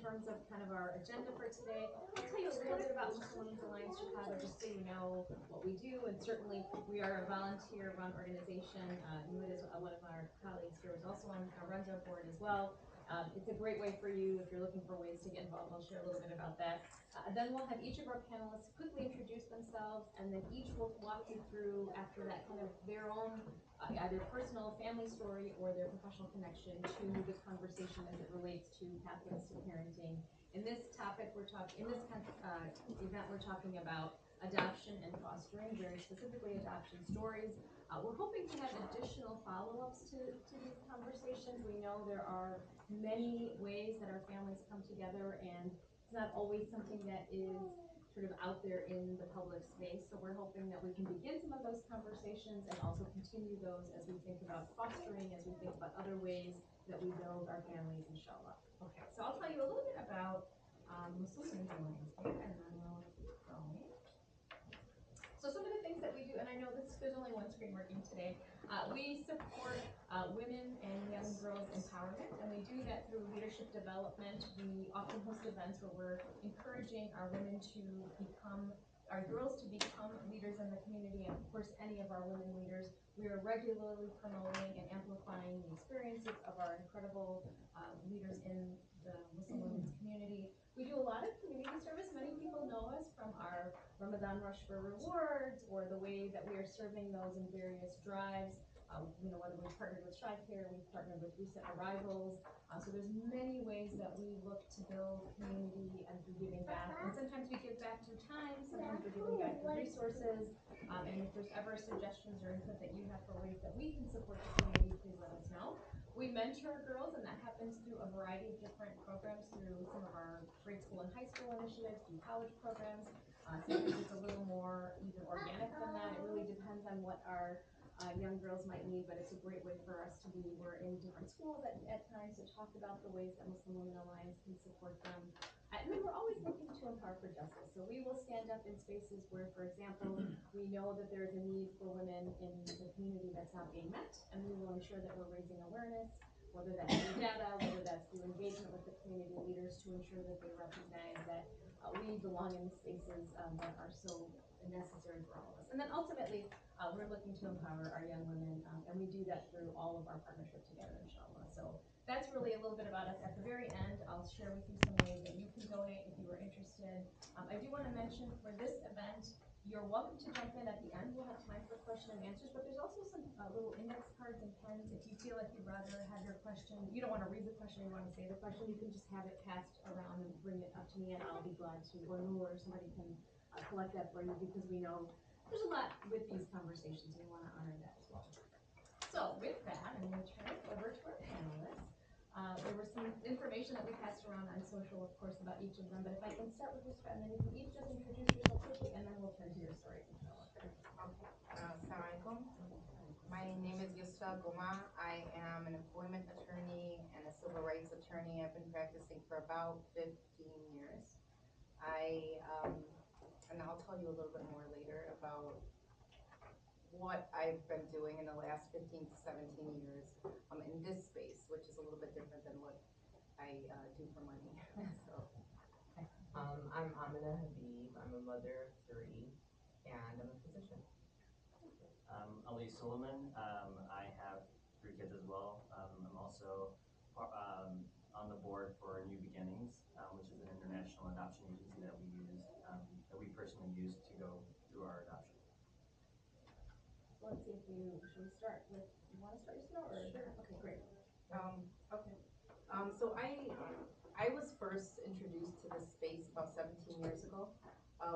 terms of kind of our agenda for today, I'll tell you a little bit about Muslim Women's Alliance Chicago, just so you know what we do. And certainly, we are a volunteer-run organization. Nuit is one of our colleagues here, is also on runs our board as well. It's a great way for you if you're looking for ways to get involved. I'll share a little bit about that. Then we'll have each of our panelists quickly introduce themselves, and then each will walk you through, after that, kind of their own either personal family story or their professional connection to the conversation as it relates to pathways to parenting. In this topic, in this event, we're talking about adoption and fostering, very specifically adoption stories. We're hoping to have additional follow-ups to these conversations. We know there are many ways that our families come together, and it's not always something that is sort of out there in the public space. So we're hoping that we can begin some of those conversations and also continue those as we think about fostering, as we think about other ways that we build our families, inshallah. Okay, so I'll tell you a little bit about Muslim Women's Alliance here, and then we'll keep going. So some of the things that we do, and I know there's only one screen working today. We support women and young girls empowerment, and we do that through leadership development. We often host events where we're encouraging our women to become, our girls to become leaders in the community, and of course any of our women leaders. We are regularly promoting and amplifying the experiences of our incredible leaders in the Muslim women's community. We do a lot of community service. Many people know us from our Ramadan Rush for Rewards, or the way that we are serving those in various drives. Whether we've partnered with childcare, we've partnered with recent arrivals. So there's many ways that we look to build community and through giving back. And sometimes we give back through time, sometimes we're giving back through resources. And if there's ever suggestions or input that you have for ways that we can support the community, please let us know. We mentor girls, and that happens through a variety of different programs, through some of our grade school and high school initiatives, through college programs. Sometimes it's a little more even organic than that. It really depends on what our young girls might need, but it's a great way for us to be. We're in different schools at times to talk about the ways that Muslim Women Alliance can support them. And then we're always looking to empower for justice. So we will stand up in spaces where, for example, we know that there is a need for women in the community that's not being met, and we will ensure that we're raising awareness, whether that's through data, whether that's through engagement with the community leaders, to ensure that they recognize that we belong in the spaces that are so necessary for all of us. And then ultimately, we're looking to empower our young women, and we do that through all of our partnership together, inshallah. So that's really a little bit about us. At the very end, I'll share with you some ways that you can donate if you are interested. I do want to mention, for this event, you're welcome to jump in at the end. We'll have time for question and answers, but there's also some little index cards and pens. If you feel like you'd rather have your question, you don't want to read the question, you want to say the question, you can just have it passed around and bring it up to me, and I'll be glad to, or Noor, or somebody can collect that for you, because we know there's a lot with these conversations. We want to honor that as well. So with that, I'm going to turn it over to our panelists. There was some information that we passed around on social, of course, about each of them, but if I can start with Yusra, and then you can each just introduce yourself quickly, and then we'll turn to your stories, inshallah. Assalamualaikum. My name is Yusra Gomaa. I am an employment attorney and a civil rights attorney. I've been practicing for about 15 years. And I'll tell you a little bit more later about what I've been doing in the last 15 to 17 years in this space, which is a little bit different than what I do for money. So, I'm Amina Habib. I'm a mother of 3, and I'm a physician. Ali Suleman. I have 3 kids as well. I'm also on the board for New Beginnings, which is an international adoption agency that we use, that we personally use to go through our adoption. So let's see if should we start with, you want to start your story? Sure. Okay, great. Okay. So I was first introduced to this space about 17 years ago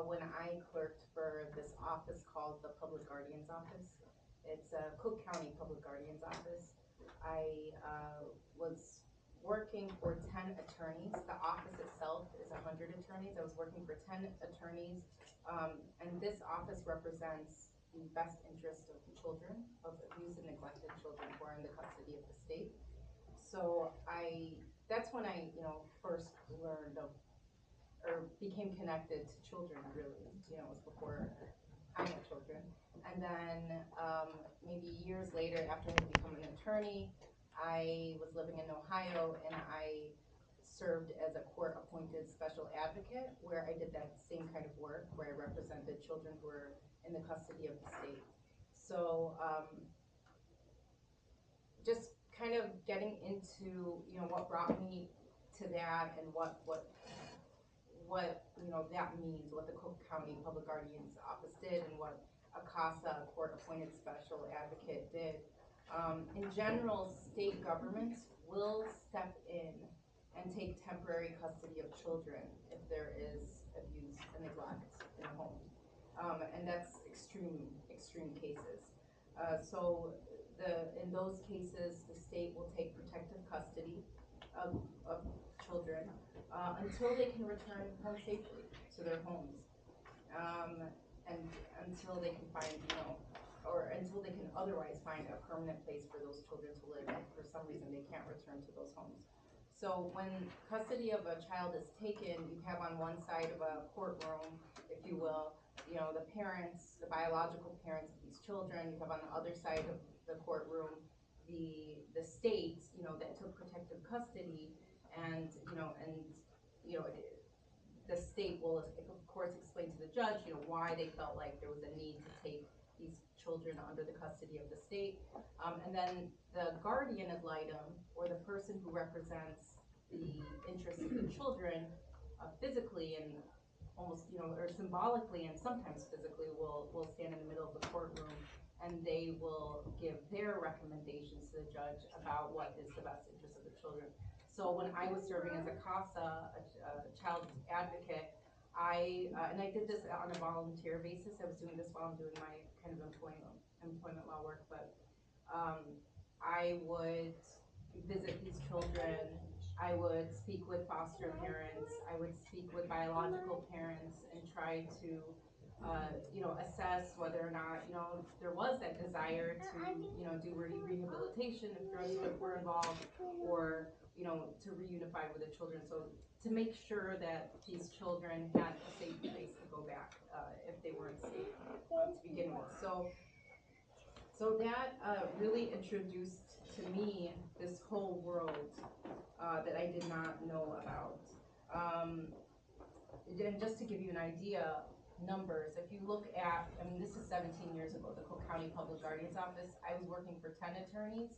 when I clerked for this office called the Public Guardian's Office. It's a Cook County Public Guardian's Office. I was working for 10 attorneys. The office itself is 100 attorneys. I was working for 10 attorneys, and this office represents the best interest of children, of abused and neglected children who are in the custody of the state. So that's when I, first learned of, or became connected to children, really. It was before I had children. And then maybe years later, after I had become an attorney, I was living in Ohio, and I served as a court-appointed special advocate, where I did that same kind of work, where I represented children who were in the custody of the state. So just kind of getting into, you know, what brought me to that and what you know that means, what the Cook County Public Guardian's Office did, and what a CASA, court-appointed special advocate, did. In general, state governments will step in and take temporary custody of children if there is abuse and neglect in the home. And that's extreme cases. So in those cases, the state will take protective custody of children until they can return home safely to their homes, and until they can find, you know, or until they can otherwise find a permanent place for those children to live if for some reason they can't return to those homes. So when custody of a child is taken, you have on one side of a courtroom, if you will, you know, the parents, the biological parents of these children. You have on the other side of the courtroom the state, you know, that took protective custody, and the state will of course explain to the judge, you know, why they felt like there was a need to take these children under the custody of the state. And then the guardian ad litem, or the person who represents the interests of the children, physically and almost, you know, or symbolically and sometimes physically, will stand in the middle of the courtroom, and they will give their recommendations to the judge about what is the best interest of the children. So when I was serving as a CASA, a child advocate, and I did this on a volunteer basis. I was doing this while I'm doing my kind of employment law work, but I would visit these children. I would speak with foster parents. I would speak with biological parents and try to, you know, assess whether or not, you know, there was that desire to, you know, do rehabilitation if drugs were involved, or, you know, to reunify with the children. So to make sure that these children had a safe place to go back if they weren't safe to begin with. So that really introduced to me this whole world that I did not know about. And just to give you an idea, numbers, if you look at, I mean, this is 17 years ago, the Cook County Public Guardian's Office, I was working for 10 attorneys.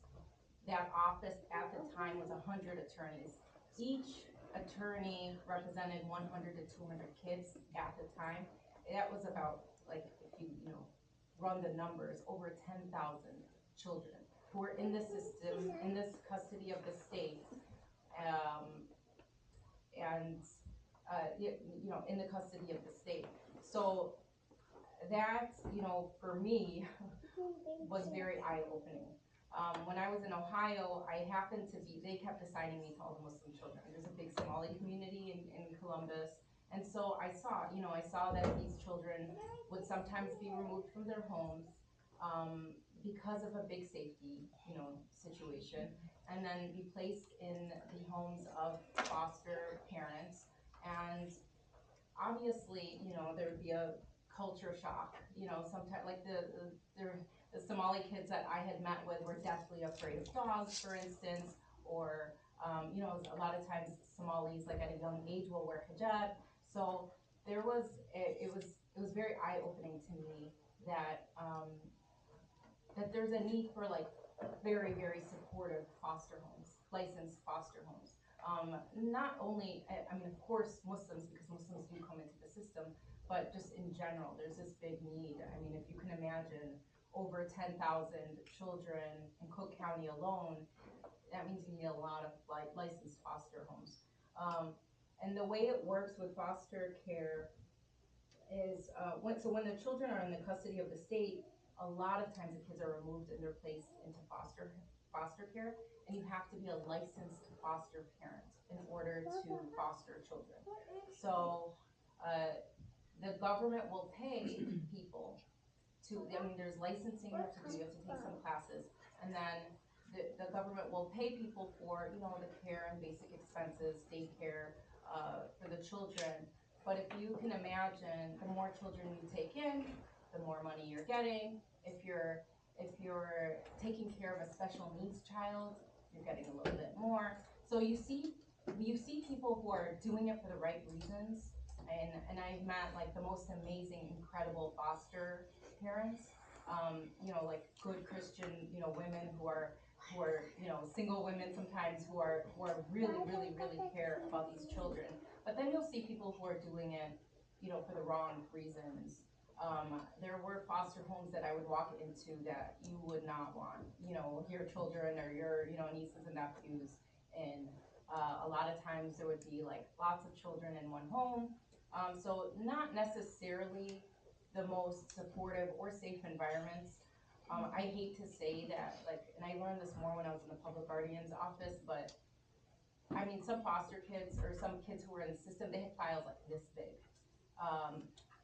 That office at the time was 100 attorneys. Each attorney represented 100 to 200 kids at the time. That was about, like, if you run the numbers, over 10,000 children who were in the system, in this custody of the state, in the custody of the state. So that, for me, was very eye-opening. When I was in Ohio, they kept assigning me to all the Muslim children. There's a big Somali community in Columbus. And so I saw that these children would sometimes be removed from their homes because of a big safety, situation, and then be placed in the homes of foster parents. And obviously, there would be a culture shock. Sometimes, like the Somali kids that I had met with were deathly afraid of dogs, for instance, or a lot of times Somalis, like at a young age, will wear hijab. So it was very eye-opening to me that that there's a need for like very, very supportive foster homes, licensed foster homes. Not only, of course, Muslims, because Muslims do come into the system, but just in general, there's this big need. If you can imagine over 10,000 children in Cook County alone, that means you need a lot of licensed foster homes. And the way it works with foster care is when the children are in the custody of the state, a lot of times the kids are removed and they're placed into foster care, and you have to be a licensed foster parent in order to foster children. So the government will pay people there's licensing you have to do, you have to take some classes, and then the government will pay people for the care and basic expenses, daycare for the children. But if you can imagine, the more children you take in, the more money you're getting. If you're taking care of a special needs child, you're getting a little bit more. So you see you see people who are doing it for the right reasons, and I've met like the most amazing, incredible foster parents, like good Christian, women who are single women sometimes who are really, really, really care about these children. But then you'll see people who are doing it, for the wrong reasons. There were foster homes that I would walk into that you would not want, your children or your, nieces and nephews in. A lot of times there would be like lots of children in one home. So not necessarily the most supportive or safe environments. I hate to say that, and I learned this more when I was in the public guardian's office, but I mean, some foster kids or some kids who were in the system, they had files like this big.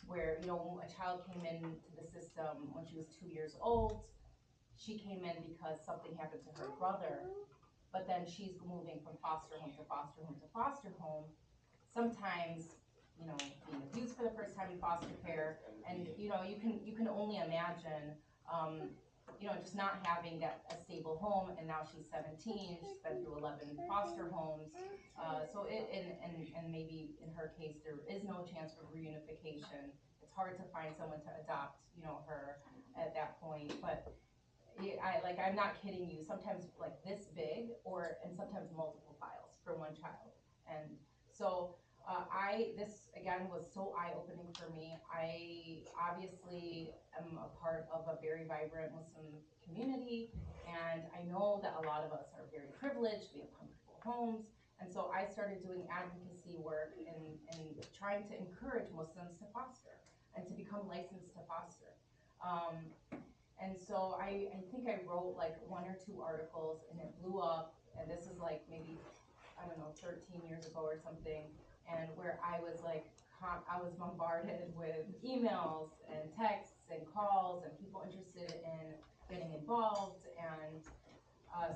Where, a child came into the system when she was 2 years old. She came in because something happened to her brother, but then she's moving from foster home to foster home to foster home. Sometimes, being abused for the first time in foster care, and you can only imagine, just not having a stable home. And now she's 17. She's been through 11 foster homes. And maybe in her case there is no chance for reunification. It's hard to find someone to adopt, her at that point. But I'm not kidding you. Sometimes like this big, and sometimes multiple files for one child. And so this again was so eye-opening for me. I obviously am a part of a very vibrant Muslim community, and I know that a lot of us are very privileged. We have comfortable homes, and so I started doing advocacy work and trying to encourage Muslims to foster and to become licensed to foster. And so I think I wrote like 1 or 2 articles, and it blew up. And this is like maybe, I don't know, 13 years ago or something. And where I was bombarded with emails and texts and calls and people interested in getting involved. And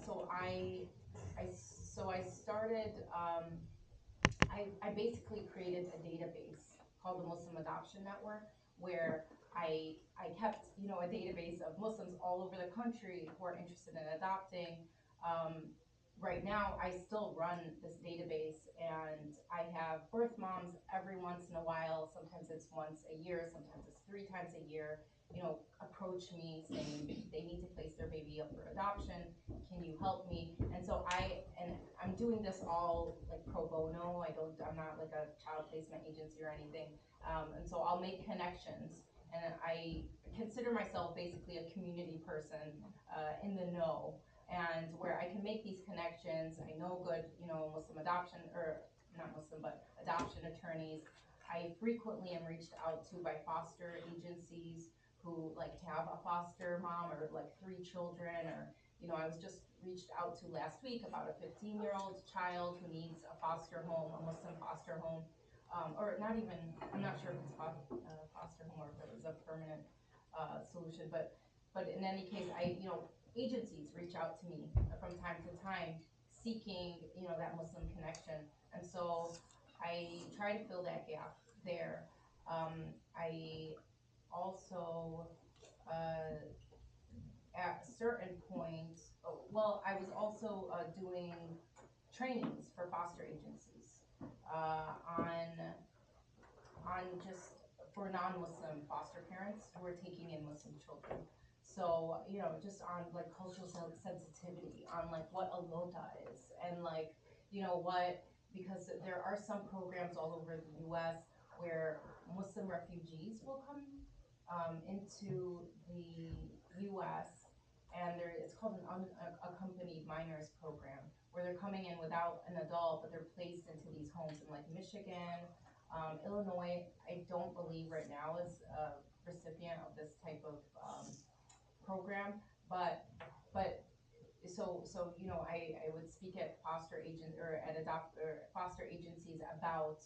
so I started. I basically created a database called the Muslim Adoption Network, where I kept, a database of Muslims all over the country who are interested in adopting. Right now, I still run this database, and I have birth moms every once in a while. Sometimes it's once a year, sometimes it's 3 times a year, approach me saying they need to place their baby up for adoption. Can you help me? And so I'm doing this all like pro bono. I'm not like a child placement agency or anything. And so I'll make connections, and I consider myself basically a community person in the know, and where I can make these connections. I know good, Muslim adoption, or not Muslim, but adoption attorneys. I frequently am reached out to by foster agencies who like have a foster mom or like 3 children, or I was just reached out to last week about a 15-year-old child who needs a foster home, a Muslim foster home, or not even, I'm not sure if it's foster home or if it was a permanent solution, but in any case, agencies reach out to me from time to time seeking, that Muslim connection. And so I try to fill that gap there. I also, at a certain point, I was also doing trainings for foster agencies on just for non-Muslim foster parents who are taking in Muslim children. So, just on like cultural sensitivity, on like what a lota is, and like, because there are some programs all over the US where Muslim refugees will come into the US, and it's called an unaccompanied minors program, where they're coming in without an adult, but they're placed into these homes in like Michigan, Illinois. I don't believe right now is a recipient of this type of program, but I would speak at foster foster agencies about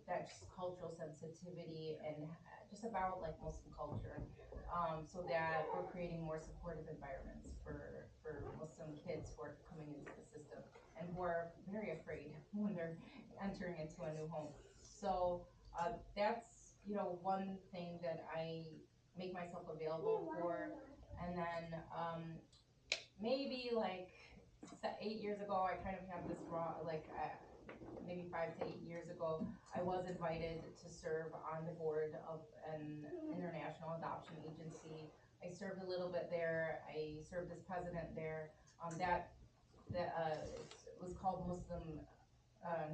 that just cultural sensitivity, and just about like Muslim culture, so that we're creating more supportive environments for Muslim kids who are coming into the system and who are very afraid when they're entering into a new home. So that's one thing that I make myself available for. And then maybe like 8 years ago, I kind of have this maybe 5 to 8 years ago, I was invited to serve on the board of an international adoption agency. I served a little bit there. I served as president there. It was called Muslim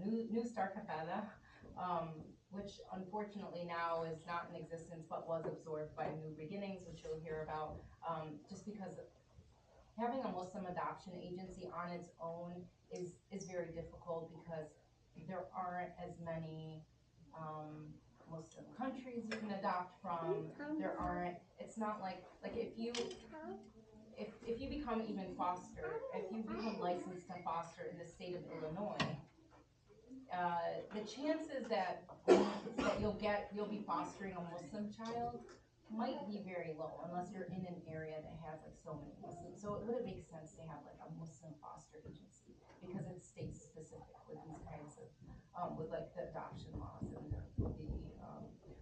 New Star Kafala, which unfortunately now is not in existence, but was absorbed by New Beginnings, which you'll hear about. Just because having a Muslim adoption agency on its own is very difficult because there aren't as many Muslim countries you can adopt from. There aren't. It's not like if you become even foster, if you become licensed to foster in the state of Illinois, the chances that you'll be fostering a Muslim child might be very low unless you're in an area that has like so many Muslims. So it wouldn't make sense to have like a Muslim foster agency because it's state specific with these kinds of with like the adoption laws and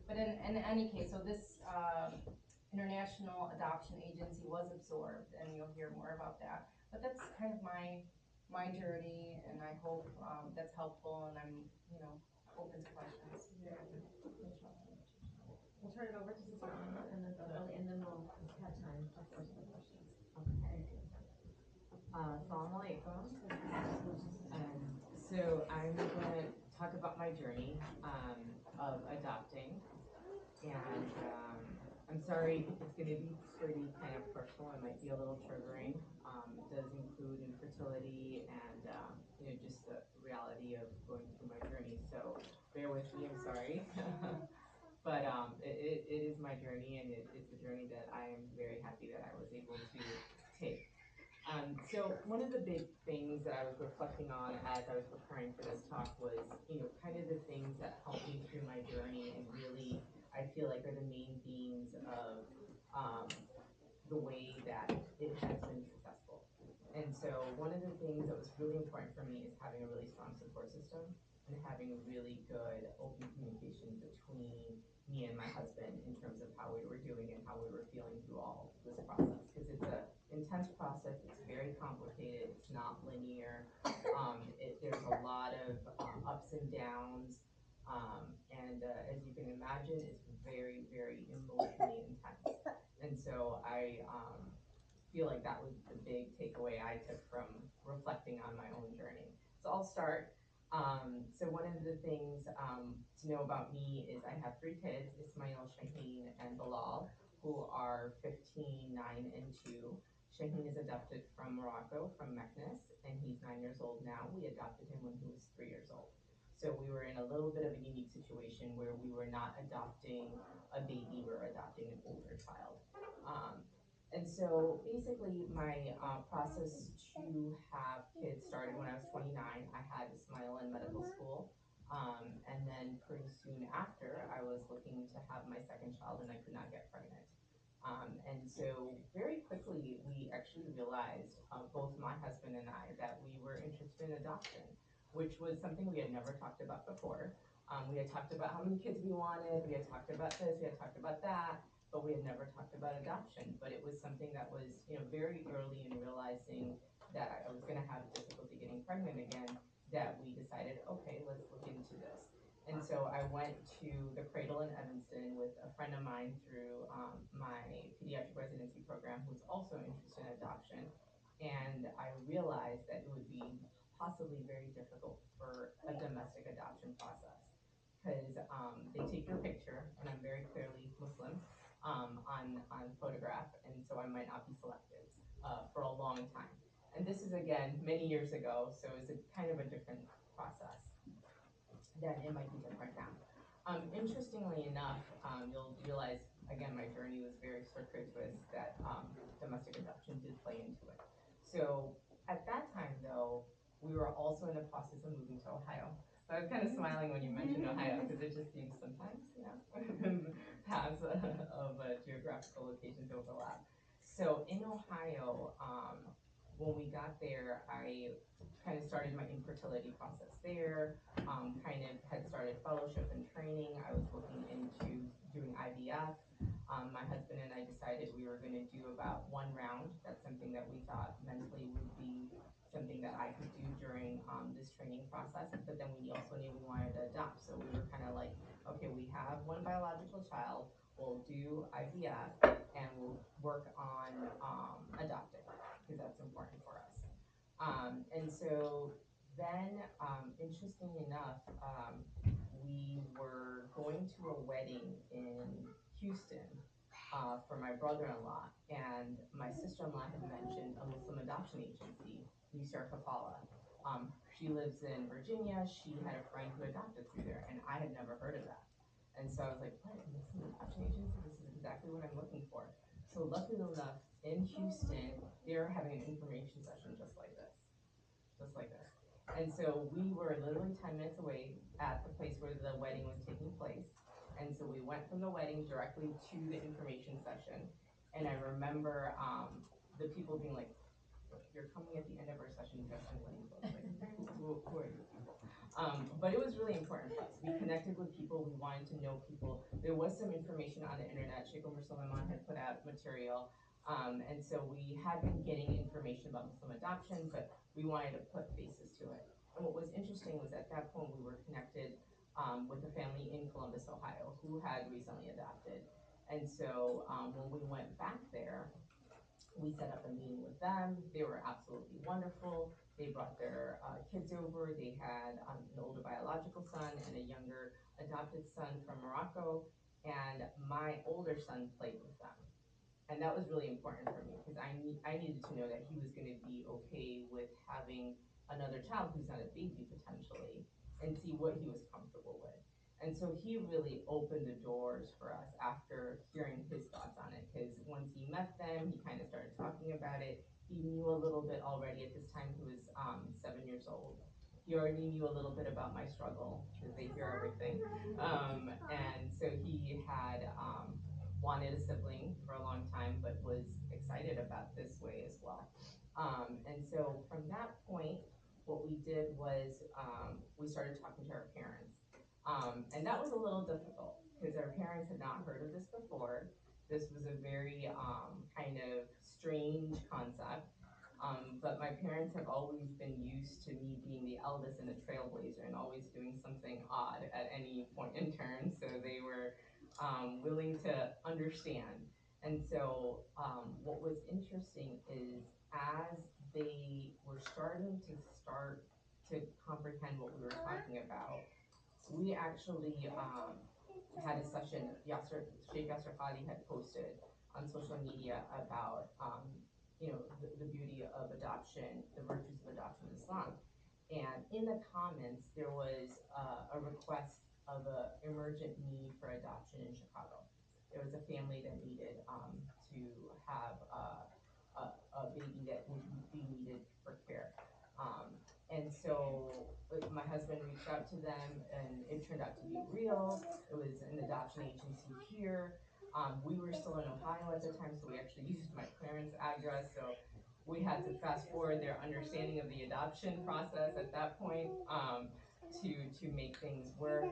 but in any case, so this international adoption agency was absorbed, and you'll hear more about that. But that's kind of my journey, and I hope that's helpful, and I'm open to questions. We'll turn it over to Sister Anna and then we'll have time for some questions. Okay. Assalamu alaikum. So I'm gonna talk about my journey of adopting, and I'm sorry it's gonna be pretty kind of personal. It might be a little triggering. It does include infertility and just the reality of going through my journey. So bear with me. I'm sorry. But it is my journey, and it's a journey that I am very happy that I was able to take. So one of the big things that I was reflecting on as I was preparing for this talk was, kind of the things that helped me through my journey and really, I feel like are the main themes of the way that it has been successful. And so one of the things that was really important for me is having a really strong support system and having a really good open communication between me and my husband in terms of how we were doing and how we were feeling through all this process, because it's a intense process. It's very complicated. It's not linear. There's a lot of ups and downs, and as you can imagine, it's very, very emotionally intense. And so I feel like that was the big takeaway I took from reflecting on my own journey. So I'll start. So one of the things to know about me is I have 3 kids, Ismail, Shaheen, and Bilal, who are 15, 9, and 2. Shaheen is adopted from Morocco, from Meknes, and he's 9 years old now. We adopted him when he was 3 years old. So we were in a little bit of a unique situation where we were not adopting a baby, we were adopting an older child. And so basically my process to have kids started when I was 29. I had Ismail in medical school. And then pretty soon after, I was looking to have my second child and I could not get pregnant. And so very quickly, we actually realized, both my husband and I, that we were interested in adoption, which was something we had never talked about before. We had talked about how many kids we wanted, we had talked about this, we had talked about that, but we had never talked about adoption. But it was something that was, very early in realizing that I was gonna have difficulty getting pregnant again, that we decided, okay, let's look into this. And so I went to the Cradle in Evanston with a friend of mine through my pediatric residency program who was also interested in adoption. And I realized that it would be possibly very difficult for a domestic adoption process because they take your picture, and I'm very clearly Muslim on photograph, and so I might not be selected for a long time. And this is again many years ago, so it's a kind of a different process. Then it might be different now. Interestingly enough, you'll realize, again, my journey was very circuitous, that domestic adoption did play into it. So at that time, though, we were also in the process of moving to Ohio. So I was kind of smiling when you mentioned Ohio, because it just seems sometimes, paths of geographical locations overlap. So in Ohio, when we got there, I kind of started my infertility process there, kind of had started fellowship and training. I was looking into doing IVF. My husband and I decided we were going to do about 1 round. That's something that we thought mentally would be something that I could do during the this training process, but then we also knew we wanted to adopt. So we were kind of like, okay, we have one biological child, we'll do IVF, and we'll work on adopting, because that's important for us. And so then, interestingly enough, we were going to a wedding in Houston for my brother-in-law, and my sister-in-law had mentioned a Muslim adoption agency, Yusra. She lives in Virginia. She had a friend who adopted through there, and I had never heard of that. And so I was like, what, Muslim adoption agency? This is exactly what I'm looking for. So luckily enough, in Houston, they're having an information session just like this. And so we were literally 10 minutes away at the place where the wedding was taking place. And so we went from the wedding directly to the information session. And I remember the people being like, you're coming at the end of our session dressed in wedding clothes. Like, who are you people? But it was really important for us. We connected with people. We wanted to know people. There was some information on the internet. Sheikh Suleman had put out material. And so we had been getting information about Muslim adoption, but we wanted to put faces to it. And what was interesting was at that point we were connected with a family in Columbus, Ohio, who had recently adopted. And so when we went back there, we set up a meeting with them. They were absolutely wonderful. They brought their kids over. They had an older biological son and a younger adopted son from Morocco. And my older son played with them. And that was really important for me because I needed to know that he was going to be okay with having another child who's not a baby potentially, and see what he was comfortable with. And so he really opened the doors for us after hearing his thoughts on it, because once he met them, he kind of started talking about it. He knew a little bit already. At this time he was 7 years old. He already knew a little bit about my struggle because they hear everything. And so he had wanted a sibling for a long time, but was excited about this way as well. And so from that point, what we did was we started talking to our parents. And that was a little difficult because our parents had not heard of this before. This was a very kind of strange concept. But my parents have always been used to me being the eldest and the trailblazer and always doing something odd at any point in turn. So they were willing to understand. And so what was interesting is as they were starting to comprehend what we were talking about, we actually had a session. Sheikh Yasser had posted on social media about the beauty of adoption, the virtues of adoption in Islam. And in the comments, there was a request of an emergent need for adoption in Chicago. There was a family that needed to have a baby that would be needed for care. And so my husband reached out to them, and it turned out to be real. It was an adoption agency here. We were still in Ohio at the time, so we actually used my parents' address. So we had to fast forward their understanding of the adoption process at that point to make things work.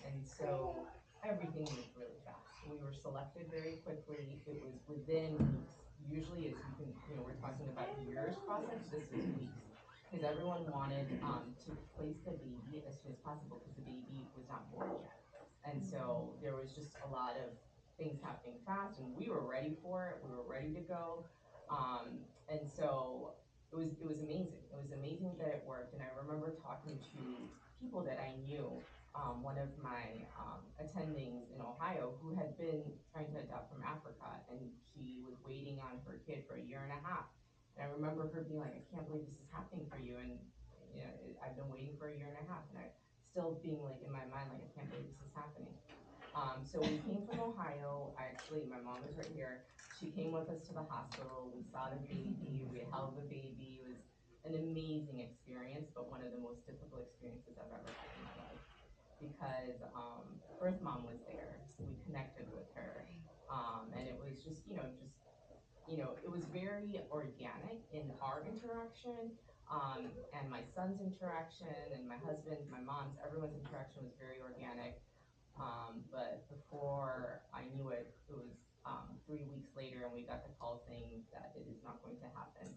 And so everything moved really fast. We were selected very quickly. It was within weeks. Usually it's, we're talking about years process. This was weeks. Because everyone wanted to place the baby as soon as possible because the baby was not born yet. And so there was just a lot of things happening fast, and we were ready for it. We were ready to go. And so it was amazing. It was amazing that it worked. And I remember talking to people that I knew. One of my attendings in Ohio who had been trying to adopt from Africa, and she was waiting on her kid for 1.5 years. And I remember her being like, I can't believe this is happening for you. And I've been waiting for 1.5 years. And I still being like in my mind, like, I can't believe this is happening. So we came from Ohio. Actually, my mom was right here. She came with us to the hospital. We saw the baby. We held the baby. It was an amazing experience, but one of the most difficult experiences I've ever had in my life. Because birth mom was there. We connected with her. And it was just, it was very organic in our interaction. And my son's interaction, and my husband's, my mom's, everyone's interaction was very organic. But before I knew it, it was 3 weeks later, and we got the call saying that it is not going to happen.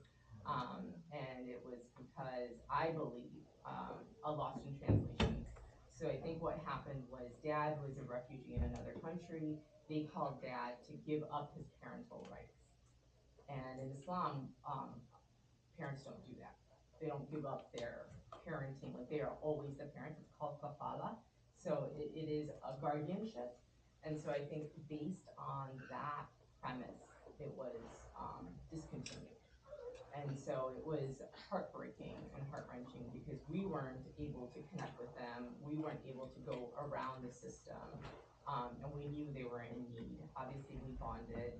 And it was because I believe a lost in translation. So I think what happened was dad was a refugee in another country. They called dad to give up his parental rights. And in Islam, parents don't do that. They don't give up their parenting, like they are always the parents. It's called kafala. So it is a guardianship. And so I think based on that premise, it was discontinued. And so it was heartbreaking and heart-wrenching because we weren't able to connect with them. We weren't able to go around the system. And we knew they were in need. Obviously, we bonded.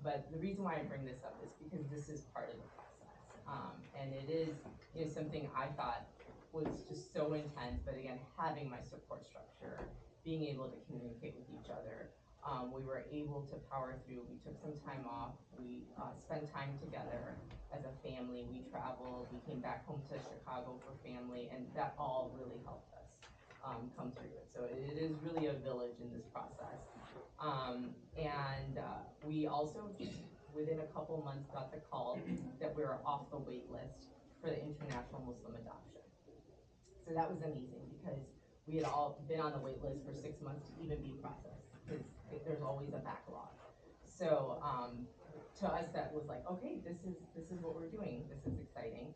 But the reason why I bring this up is because this is part of the process. And it is, something I thought was just so intense. But again, having my support structure, being able to communicate with each other, we were able to power through. We took some time off. We spent time together as a family. We traveled. We came back home to Chicago for family, and that all really helped us come through it. So it is really a village in this process. We also, within a couple months, got the call that we were off the wait list for the international Muslim adoption. So that was amazing because we had all been on the wait list for 6 months to even be processed because there's always a backlog. So to us, that was like, okay, this is what we're doing. This is exciting.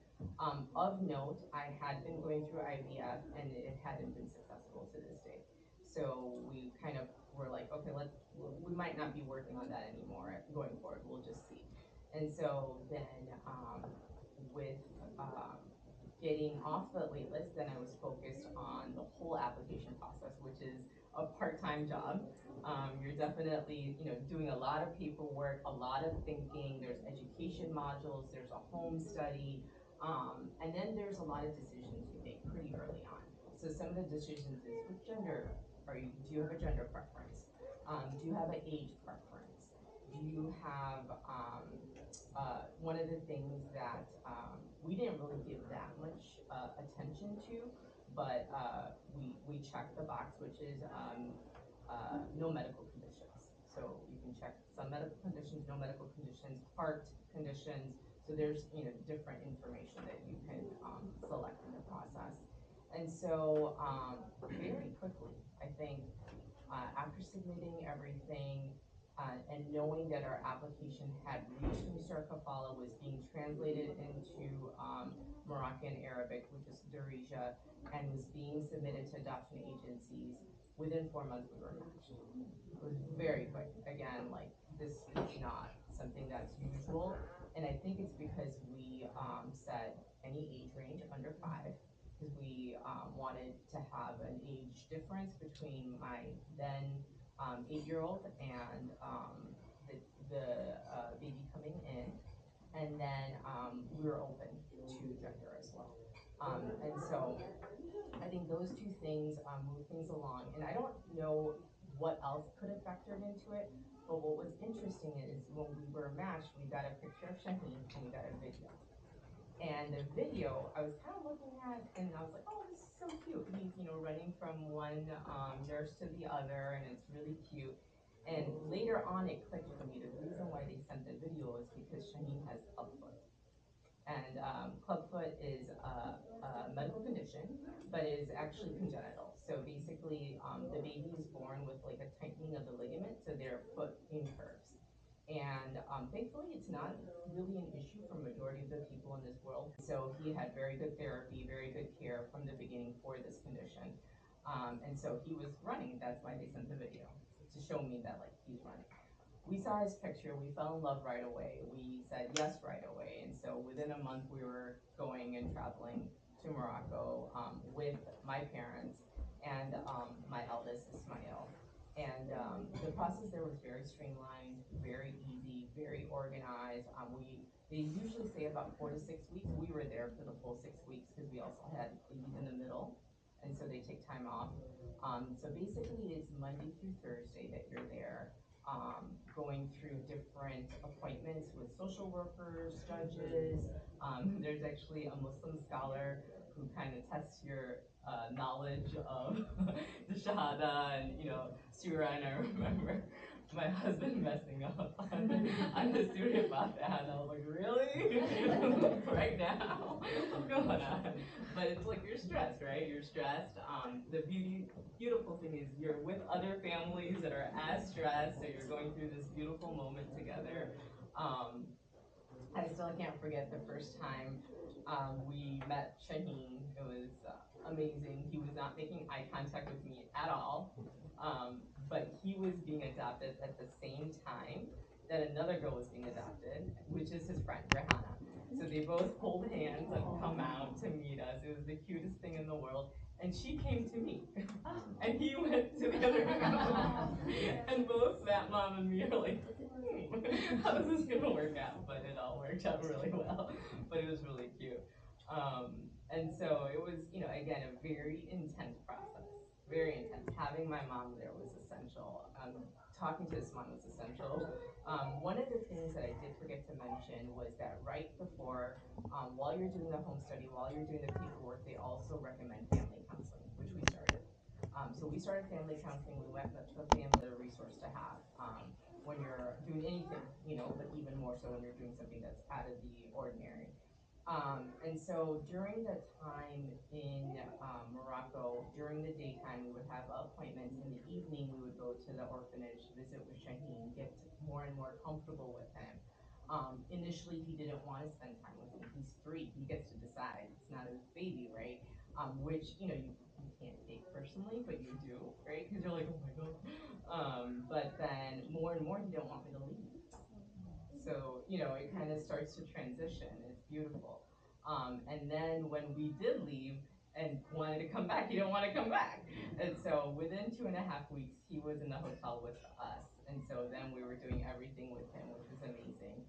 Of note, I had been going through IVF and it hadn't been successful to this day. So we kind of were like, okay, we might not be working on that anymore going forward. We'll just see. And so then with getting off the wait list, then I was focused on the whole application process, which is a part-time job. You're definitely, doing a lot of paperwork, a lot of thinking. There's education modules, there's a home study, and then there's a lot of decisions you make pretty early on. So some of the decisions is, what gender are you? Do you have a gender preference? Do you have an age preference? Do you have one of the things that we didn't really give that much attention to, but we checked the box, which is no medical conditions. So you can check some medical conditions, no medical conditions, heart conditions. So there's different information that you can select in the process. And so very quickly, I think after submitting everything, and knowing that our application had reached Yusra Kafala, was being translated into Moroccan Arabic, which is Darija, and was being submitted to adoption agencies, within 4 months we were matched. It was very quick. Again, like, this is not something that's usual, and I think it's because we said any age range under 5, because we wanted to have an age difference between my then 8-year-old and the baby coming in, and then we were open to gender as well. And so I think those two things move things along, and I don't know what else could have factored into it, but what was interesting is when we were matched, we got a picture of Shaheen and we got a video. And the video, I was kind of looking at, and I was like, oh, this is so cute. He's, running from one nurse to the other, and it's really cute. And later on, it clicked for me. The reason why they sent the video is because Shaheen has clubfoot. And clubfoot is a medical condition, but it is actually congenital. So basically, the baby is born with like a tightening of the ligament, so their foot incurves. And thankfully, it's not really an issue for majority of the people in this world. So he had very good therapy, very good care from the beginning for this condition. And so he was running. That's why they sent the video, to show me that like he's running. We saw his picture. We fell in love right away. We said yes right away. And so within a month, we were going and traveling to Morocco with my parents and my eldest, Ismail. And the process there was very streamlined, very easy, very organized. They usually say about 4 to 6 weeks. We were there for the full 6 weeks because we also had Eid in the middle, and so they take time off. So basically, it's Monday through Thursday that you're there, going through different appointments with social workers, judges. There's actually a Muslim scholar who kind of tests your knowledge of the Shahada and Surah, and I remember my husband messing up on the student bought that, and I was like, really? Right now? What's going on? But it's like you're stressed, right? You're stressed. The beautiful thing is you're with other families that are as stressed, so you're going through this beautiful moment together. I still can't forget the first time we met Shaheen. It was amazing. He was not making eye contact with me at all, but he was being adopted at the same time that another girl was being adopted, which is his friend, Rihanna. So they both hold hands and come out to meet us. It was the cutest thing in the world. And she came to me, and he went to the other girl. And both that mom and me are like, how's this gonna work out? But it all worked out really well. But it was really cute. And so it was, again, a very intense process. Very intense. Having my mom there was essential. Talking to his mom was essential. One of the things that I did forget to mention was that right before, while you're doing the home study, while you're doing the paperwork, they also recommend family counseling, which we started. So we started family counseling. We went to a family resource to have when you're doing anything, but even more so when you're doing something that's out of the ordinary. And so during the time in Morocco, during the daytime, we would have appointments. In the evening, we would go to the orphanage, visit with Shaheen, get more and more comfortable with him. Initially, he didn't want to spend time with me. He's 3. He gets to decide. It's not his baby, right? Which, you can't take personally, but you do, right? Because you're like, oh my God. But then more and more, he don't want me to leave. So, it kind of starts to transition. It's beautiful. And then when we did leave and wanted to come back, he didn't want to come back. And so within 2.5 weeks, he was in the hotel with us. And so then we were doing everything with him, which was amazing.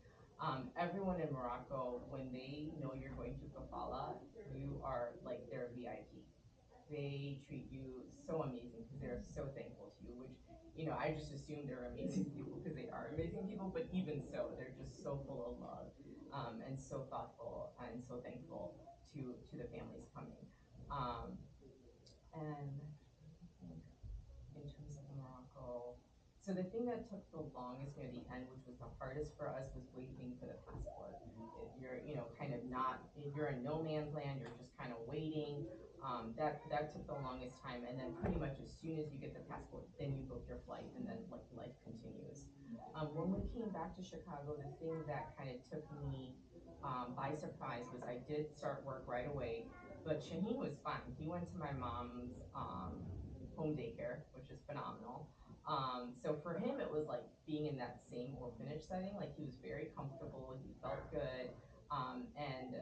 Everyone in Morocco, when they know you're going to kafala, you are like their VIP. They treat you so amazing because they're so thankful to you, which, I just assume they're amazing people because they are amazing people, but even so, they're just so full of love, and so thoughtful and so thankful to the families coming. And in terms of Morocco, so the thing that took the longest near the end, which was the hardest for us, was waiting for the passport. You're, kind of not, you're in no man's land, you're just kind of waiting. That took the longest time, and then pretty much as soon as you get the passport, then you book your flight, and then like life continues. When we came back to Chicago, the thing that kind of took me by surprise was I did start work right away, but Shaheen was fine. He went to my mom's home daycare, which is phenomenal. So for him, it was like being in that same orphanage setting. Like he was very comfortable, he felt good. And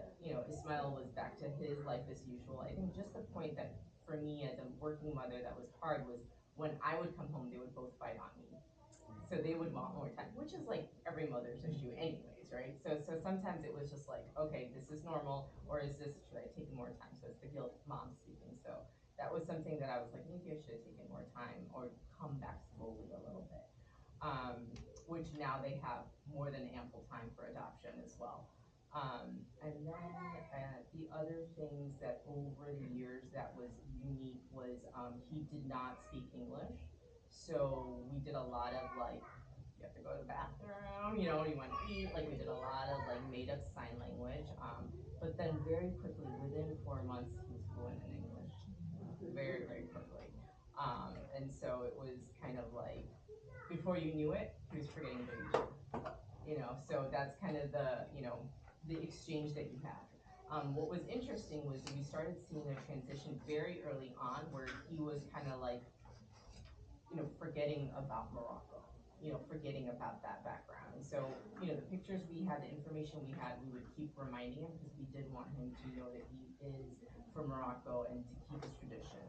Ismail was back to his life as usual. I think just the point that for me as a working mother that was hard was when I would come home, they would both fight on me. So they would want more time, which is like every mother's issue anyways, right? So sometimes it was just like, okay, this is normal, or is this, should I take more time? So it's the guilt mom speaking. So that was something that I was like, maybe I should have taken more time or come back slowly a little bit. Which now they have more than ample time for adoption as well. And then the other things that over the years that was unique was he did not speak English. So we did a lot of like, you have to go to the bathroom, you want to eat, like we did a lot of like made up sign language. But then very quickly, within 4 months, he was fluent in English. Very, very quickly. And so it was kind of like, before you knew it, he was forgetting Norwegian. So that's kind of the exchange that you have. What was interesting was we started seeing a transition very early on where he was kind of like, forgetting about Morocco, forgetting about that background. And so, the pictures we had, the information we had, we would keep reminding him because we did want him to know that he is from Morocco and to keep his tradition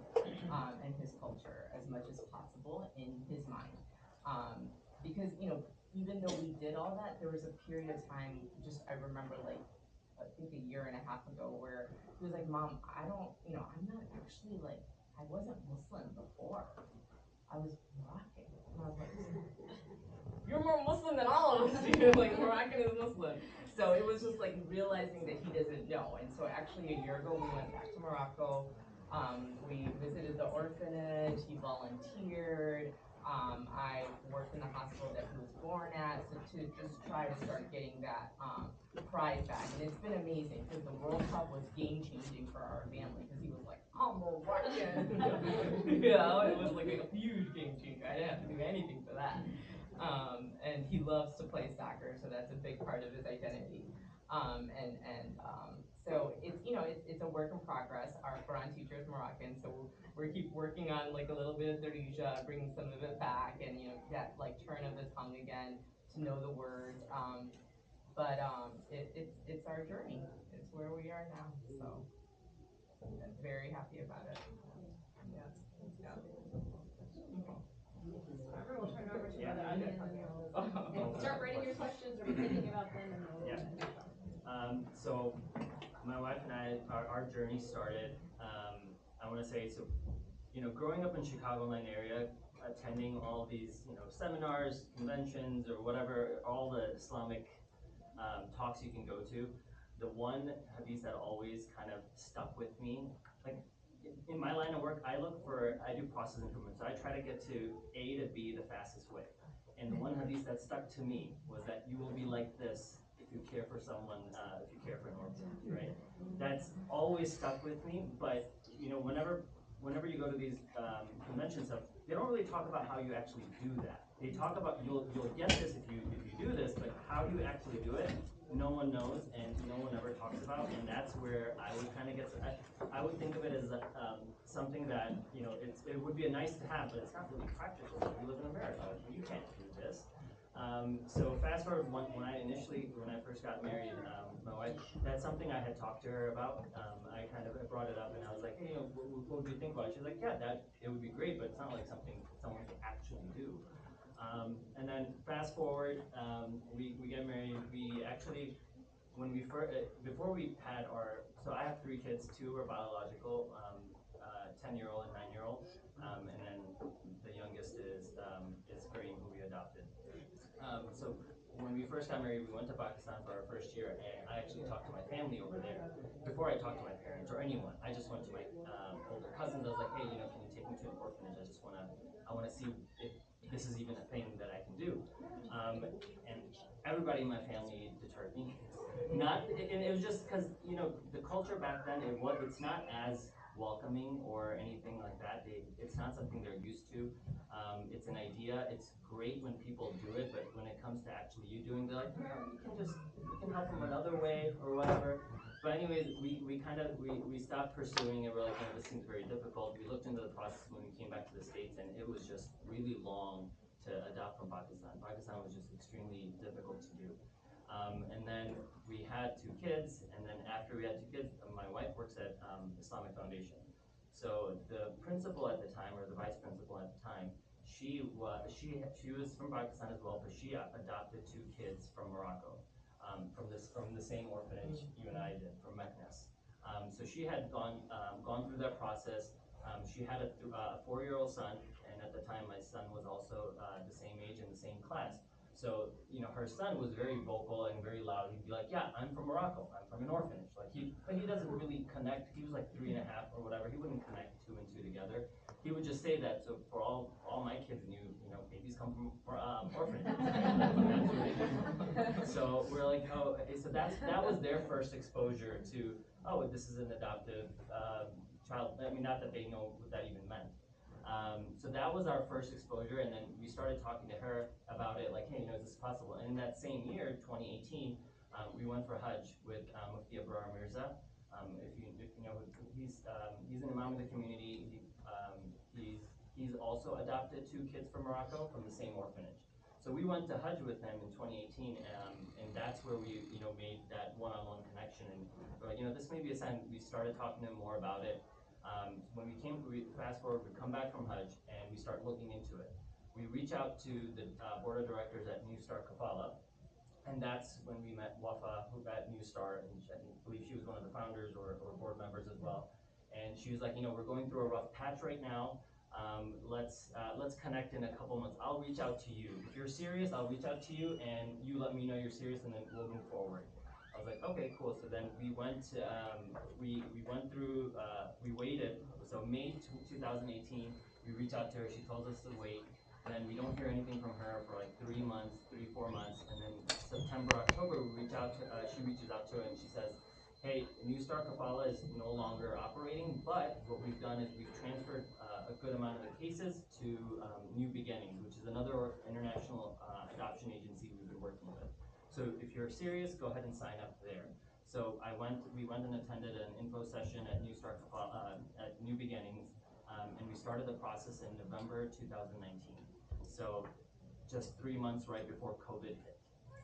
and his culture as much as possible in his mind. Because, even though we did all that, there was a period of time, I remember like, I think 1.5 years ago where he was like, Mom, I'm not actually like, I wasn't Muslim before. I was Moroccan. And I was like, you're more Muslim than all of us, like Moroccan is Muslim. So it was just like realizing that he doesn't know. And so actually 1 year ago, we went back to Morocco. We visited the orphanage, he volunteered. I worked in the hospital that he was born at, so to just try to start getting that pride back. And it's been amazing because the World Cup was game changing for our family because he was like, I'm Moroccan. You know, it was like a huge game changer. I didn't have to do anything for that. And he loves to play soccer, so that's a big part of his identity. So it's a work in progress. Our Quran teacher is Moroccan, so we keep working on like a little bit of Darija, bringing some of it back, and that like turn of the tongue again to know the words. It's our journey. It's where we are now. So I'm very happy about it. Yeah. Everyone will turn it over to Brother Onion, and then we'll start writing your questions or be thinking about them, and we'll So my wife and I, our journey started, I want to say, so, growing up in Chicagoland area, attending all these, seminars, conventions, or whatever, all the Islamic talks you can go to, the one hadith that always kind of stuck with me, like, in my line of work, I do process improvement, so I try to get to A to B the fastest way. And the one hadith that stuck to me was that you will be like this if you care for someone, if you care for an orphan, right? That's always stuck with me, but whenever you go to these convention stuff, they don't really talk about how you actually do that. They talk about you'll get this if you do this, but how you actually do it, no one knows and no one ever talks about, and that's where I would kind of get. I would think of it as something that it would be a nice to have, but it's not really practical. We live in America, you can't do this. So fast forward when I first got married, my wife, that's something I had talked to her about. I kind of brought it up and I was like, hey, what do you think about it? She's like, yeah, it would be great, but it's not like something someone could actually do. And then fast forward, we get married. We actually, when we first, before we had so I have 3 kids, 2 are biological, 10-year-old and 9-year-old, and then the youngest is Kareem, who we adopted. So when we first got married, we went to Pakistan for our first year, and I actually talked to my family over there. Before I talked to my parents or anyone, I just went to my older cousins. I was like, hey, can you take me to an orphanage? I want to see if this is even a thing that I can do. And everybody in my family deterred me. And it was just because the culture back then it's not as welcoming or anything like that. It's not something they're used to. It's an idea. It's great when people do it, but when it comes to actually you doing, they're like, you can help them another way or whatever. But anyways, we stopped pursuing it. We're like, this seems very difficult. We looked into the process when we came back to the States, and it was just really long to adopt from Pakistan. Pakistan was just extremely difficult to do. And then we had 2 kids, and then after we had 2 kids, my wife works at Islamic Foundation. So the principal at the time, or the vice principal at the time, she was from Pakistan as well, but she adopted 2 kids from Morocco, from the same orphanage you and I did, from Meknes. So she had gone through that process. She had a 4-year-old son, and at the time my son was also the same age in the same class. So, her son was very vocal and very loud. He'd be like, yeah, I'm from Morocco. I'm from an orphanage. But he doesn't really connect. He was like 3.5 or whatever. He wouldn't connect 2 and 2 together. He would just say that. So for all my kids knew, babies come from orphanages. So we're like, oh, okay. So that was their first exposure to, oh, this is an adoptive child. I mean, not that they know what that even meant. So that was our first exposure, and then we started talking to her about it, like, hey, is this possible? And in that same year, 2018, we went for Hajj with Mufti Abrar Mirza. If you know, he's an imam of the community. He's also adopted 2 kids from Morocco from the same orphanage. So we went to Hajj with him in 2018, and that's where we made that one-on-one connection. And we're like, this may be a sign. We started talking to him more about it. When we fast forward, we come back from Hajj and we start looking into it. We reach out to the board of directors at New Star Kafala, and that's when we met Wafa, who at New Star, and I believe she was one of the founders or board members as well. And she was like, we're going through a rough patch right now. Let's connect in a couple months. I'll reach out to you. If you're serious, I'll reach out to you, and you let me know you're serious, and then we'll move forward. I was like, okay, cool. So then we went to, we went through, we waited. So May 2018, we reached out to her. She told us to wait. Then we don't hear anything from her for like 3 months, 4 months, and then September, October, she reaches out to her and she says, hey, New Star Kafala is no longer operating, but what we've done is we've transferred a good amount of the cases to New Beginnings, which is another international adoption agency we've been working with. So if you're serious, go ahead and sign up there. So we went and attended an info session at New Star Kafala, at New Beginnings, and we started the process in November 2019. So just 3 months right before COVID hit.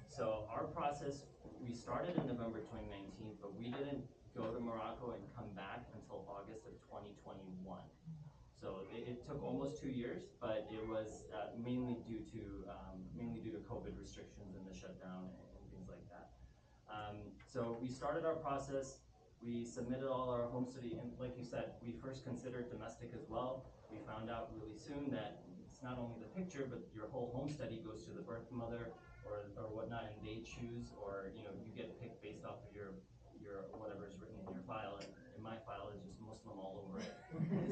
So our process, we started in November 2019, but we didn't go to Morocco and come back until August of 2021. So it took almost 2 years, but it was mainly due to COVID restrictions and the shutdown and things like that. So we started our process. We submitted all our home study, and like you said, we first considered domestic as well. We found out really soon that it's not only the picture, but your whole home study goes to the birth mother or whatnot, and they choose, or you get picked based off of your whatever's written in your file. And in my file is just Muslim all over it.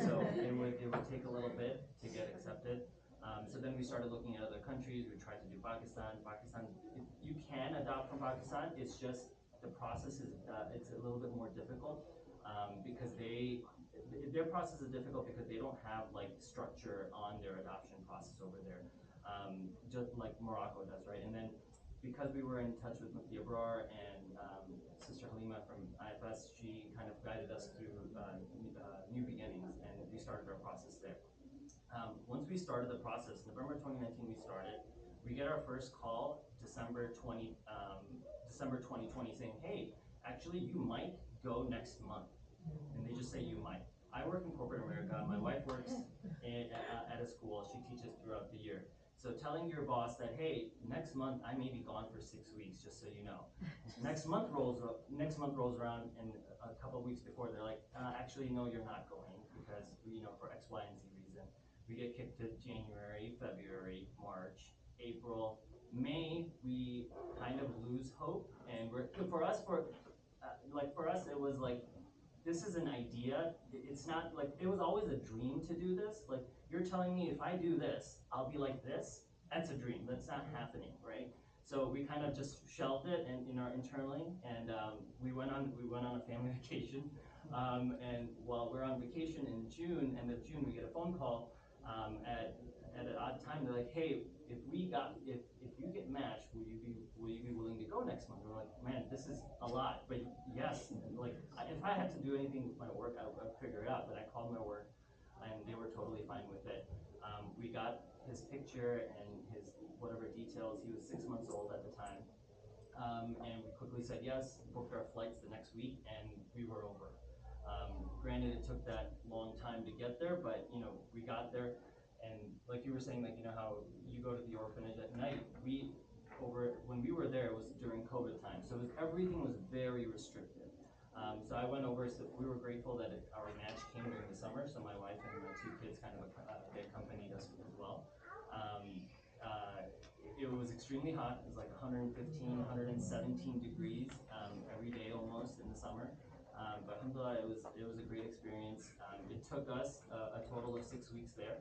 So it would take a little bit to get accepted. So then we started looking at other countries. We tried to do Pakistan. You can adopt from Pakistan. It's just the process is it's a little bit more difficult because their process is difficult because they don't have like structure on their adoption process over there, just like Morocco does, right? And then because we were in touch with Mufti Abrar and Sister Halima from IFS, she kind of guided us through New Beginnings, and we started our process there. Once we started the process, November 2019 we started. We get our first call December 2020 saying, hey, actually you might go next month. And they just say you might. I work in corporate America. My wife works at a school. She teaches throughout the year. So telling your boss that, hey, next month I may be gone for 6 weeks, just so you know. Next month rolls around, and a couple of weeks before they're like, actually no, you're not going because for X, Y, and Z reason. We get kicked to January, February, March, April, May. We kind of lose hope, and for us it was like, this is an idea. It's not like, it was always a dream to do this. Like, you're telling me if I do this, I'll be like this. That's a dream. That's not happening, right? So we kind of just shelved it and internally, and we went on a family vacation. And while we're on vacation in June, end of June, we get a phone call at an odd time. They're like, hey, if you get matched, will you be willing to go next month? We're like, man, this is a lot, but yes. Like, if I had to do anything with my work, I would figure it out. But I called my work, and they were totally fine with it. We got his picture and his whatever details. He was 6 months old at the time, and we quickly said yes. Booked our flights the next week, and we were over. Granted, it took that long time to get there, but we got there. And like you were saying, like how you go to the orphanage at night. When we were there, it was during COVID time, so everything was very restricted. So I went over. So we were grateful that our match came during the summer. So my wife and my 2 kids they accompanied us as well. It was extremely hot. It was like 115, 117 degrees every day almost in the summer. But alhamdulillah, it was a great experience. It took us a total of 6 weeks there.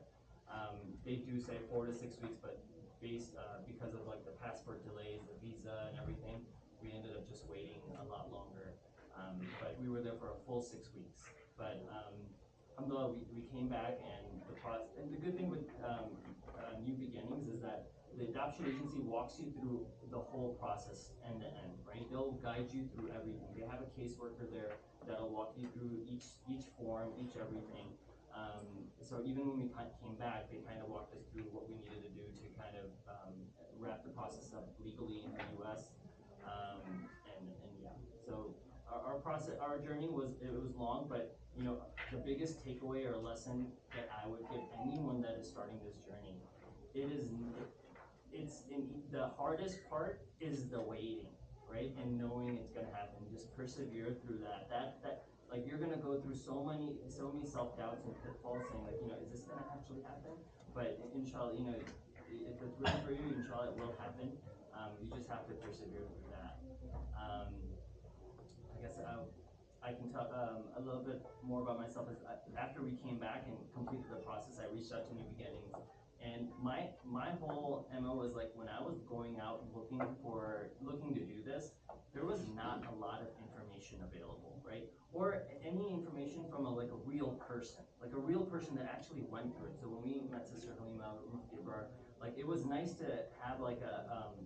They do say 4 to 6 weeks, but because of like the passport delays, the visa and everything, we ended up just waiting a lot longer. But we were there for a full 6 weeks. But alhamdulillah, we came back, and the good thing with New Beginnings is that the adoption agency walks you through the whole process end to end, right? They'll guide you through everything. They have a caseworker there that'll walk you through each form, each everything. So even when we came back, they kind of walked us through what we needed to do to kind of wrap the process up legally in the U.S. And yeah, so our journey was long, but the biggest takeaway or lesson that I would give anyone that is starting this journey, the hardest part is the waiting, right? And knowing it's gonna happen. Just persevere through that. That like, you're gonna go through so many self-doubts and pitfalls, saying like, is this gonna actually happen? But inshallah, if it's really for you, inshallah it will happen. You just have to persevere through that. I guess I can talk a little bit more about myself. After we came back and completed the process, I reached out to New Beginnings, And my whole MO was like, when I was going out looking to do this, there was not a lot of information available, right? Or any information from a real person, that actually went through it. So when we met Sister Halima Mufti, like it was nice to have like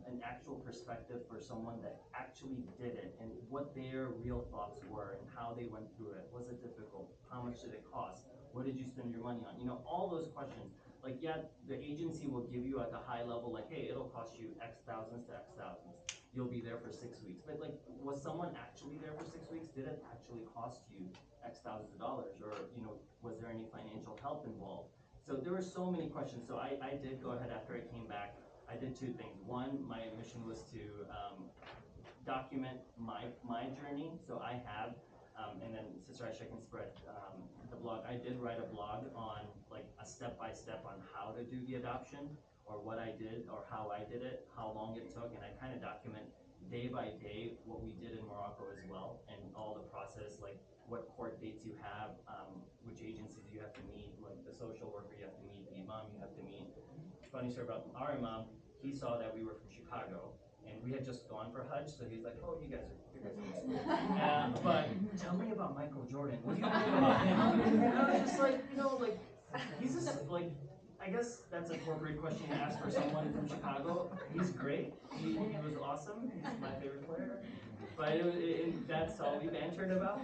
an actual perspective for someone that actually did it and what their real thoughts were and how they went through it. Was it difficult? How much did it cost? What did you spend your money on? You know, all those questions. Like, yeah, the agency will give you at the high level, like, hey, it'll cost you X thousands to X thousands. You'll be there for 6 weeks. But like, was someone actually there for 6 weeks? Did it actually cost you X thousands of dollars? Or, you know, was there any financial help involved? So there were so many questions. So I did go ahead after I came back. I did two things. One, my mission was to document my journey. So I have, and then Sister Aisha can spread the blog. I did write a blog on like a step-by-step on how to do the adoption, or what I did, or how I did it, how long it took, and I kind of document day by day what we did in Morocco as well, and all the process, like what court dates you have, which agencies you have to meet, like the social worker you have to meet, the imam you have to meet. Funny story about our imam, he saw that we were from Chicago, and we had just gone for Hajj, so he's like, oh, you guys are but tell me about Michael Jordan. What do you know about him? And I was just like, you know, like, he's just like, I guess that's an appropriate question to ask for someone from Chicago. He's great. He was awesome. He's my favorite player. But that's all we bantered about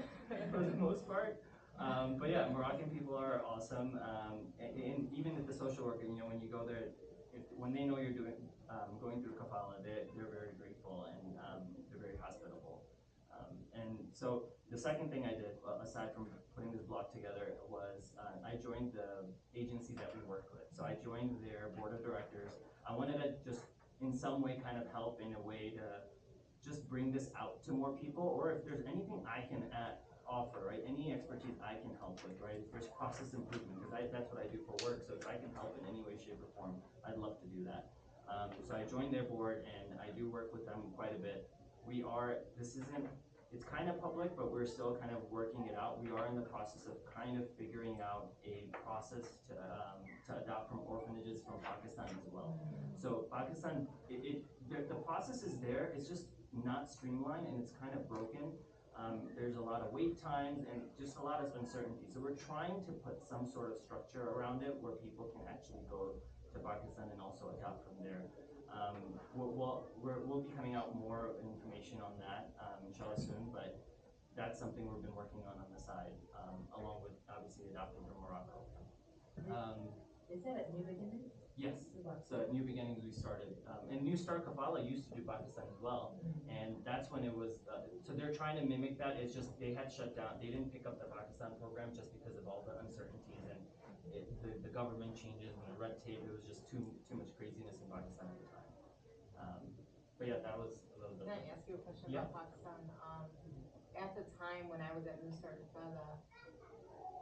for the most part. But yeah, Moroccan people are awesome. And even at the social worker, you know, when you go there, when they know you're going through kafala, they're very grateful, and they're very hospitable. And so the second thing I did, aside from putting this blog together, was I joined the agency that we work with. So I joined their board of directors. I wanted to just in some way kind of help in a way to just bring this out to more people, or if there's anything I can offer, right? Any expertise I can help with, right? If there's process improvement, because that's what I do for work. So if I can help in any way, shape, or form, I'd love to do that. So I joined their board, and I do work with them quite a bit. It's kind of public, but we're still kind of working it out. We are in the process of kind of figuring out a process to adopt from orphanages from Pakistan as well. So Pakistan, the process is there. It's just not streamlined, and it's kind of broken. There's a lot of wait times and just a lot of uncertainty. So we're trying to put some sort of structure around it where people can actually go to Pakistan and also adopt from there. We'll be coming out more information on that, inshallah soon, but that's something we've been working on the side, along with obviously adopting from Morocco. Is that at New Beginnings? Yes. So at New Beginnings we started, and New Start Kafala used to do Pakistan as well, and that's when it was. So they're trying to mimic that. It's just they had shut down. They didn't pick up the Pakistan program just because of all the uncertainties and the government changes and the red tape. It was just too much craziness in Pakistan at the time. But yeah, that was a little bit. Can I ask you a question Yeah. about Pakistan? At the time when I was at New Start Kafala,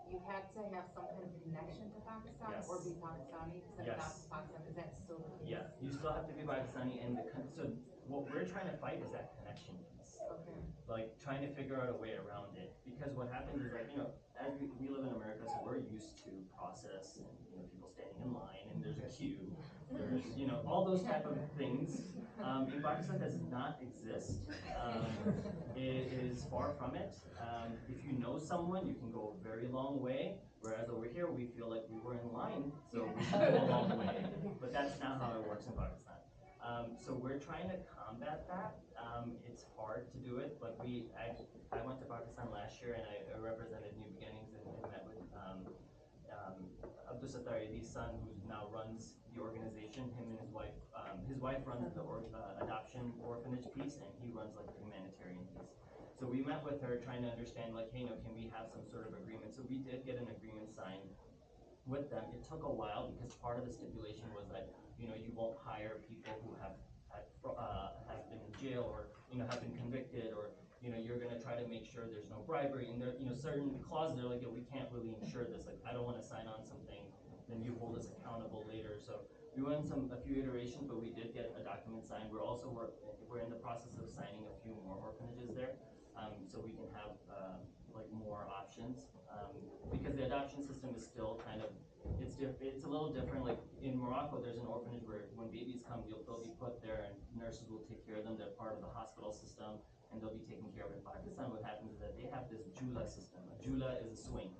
you had to have some kind of connection to Pakistan, Yes. or be Pakistani to Yes. adopt Pakistan. Is that still the case? Yeah, you still have to be Pakistani, and so what we're trying to fight is that connection piece. Okay. Like trying to figure out a way around it, because what happens is, like, you know, as we live in America, so we're used to process and, you know, people standing in line and there's a queue, there's, you know, all those type of things. In Pakistan does not exist. It is far from it. If you know someone, you can go a very long way, whereas over here we feel like we were in line, so we should go a long way. But that's not how it works in Pakistan. So we're trying to combat that. It's hard to do it, but I went to Pakistan last year, and I represented New Beginnings and met with Abdul Satari's son, who now runs the organization. Him and his wife. His wife runs the adoption orphanage piece, and he runs like the humanitarian piece. So we met with her, trying to understand, like, hey, you know, can we have some sort of agreement? So we did get an agreement signed with them. It took a while because part of the stipulation was that, you know, you won't hire people who have been in jail, or, you know, have been convicted, or, you know, you're gonna try to make sure there's no bribery, and there, you know, certain clauses. They're like, yeah, we can't really ensure this. Like, I don't want to sign on something, then you hold us accountable later. So we went a few iterations, but we did get a document signed. We're in the process of signing a few more orphanages there, so we can have like more options, because the adoption system is still it's it's a little different. Like in Morocco, there's an orphanage where when babies come, they'll be put there and nurses will take care of them. They're part of the hospital system and they'll be taken care of. In Pakistan, what happens is that they have this jula system. A jula is a swing,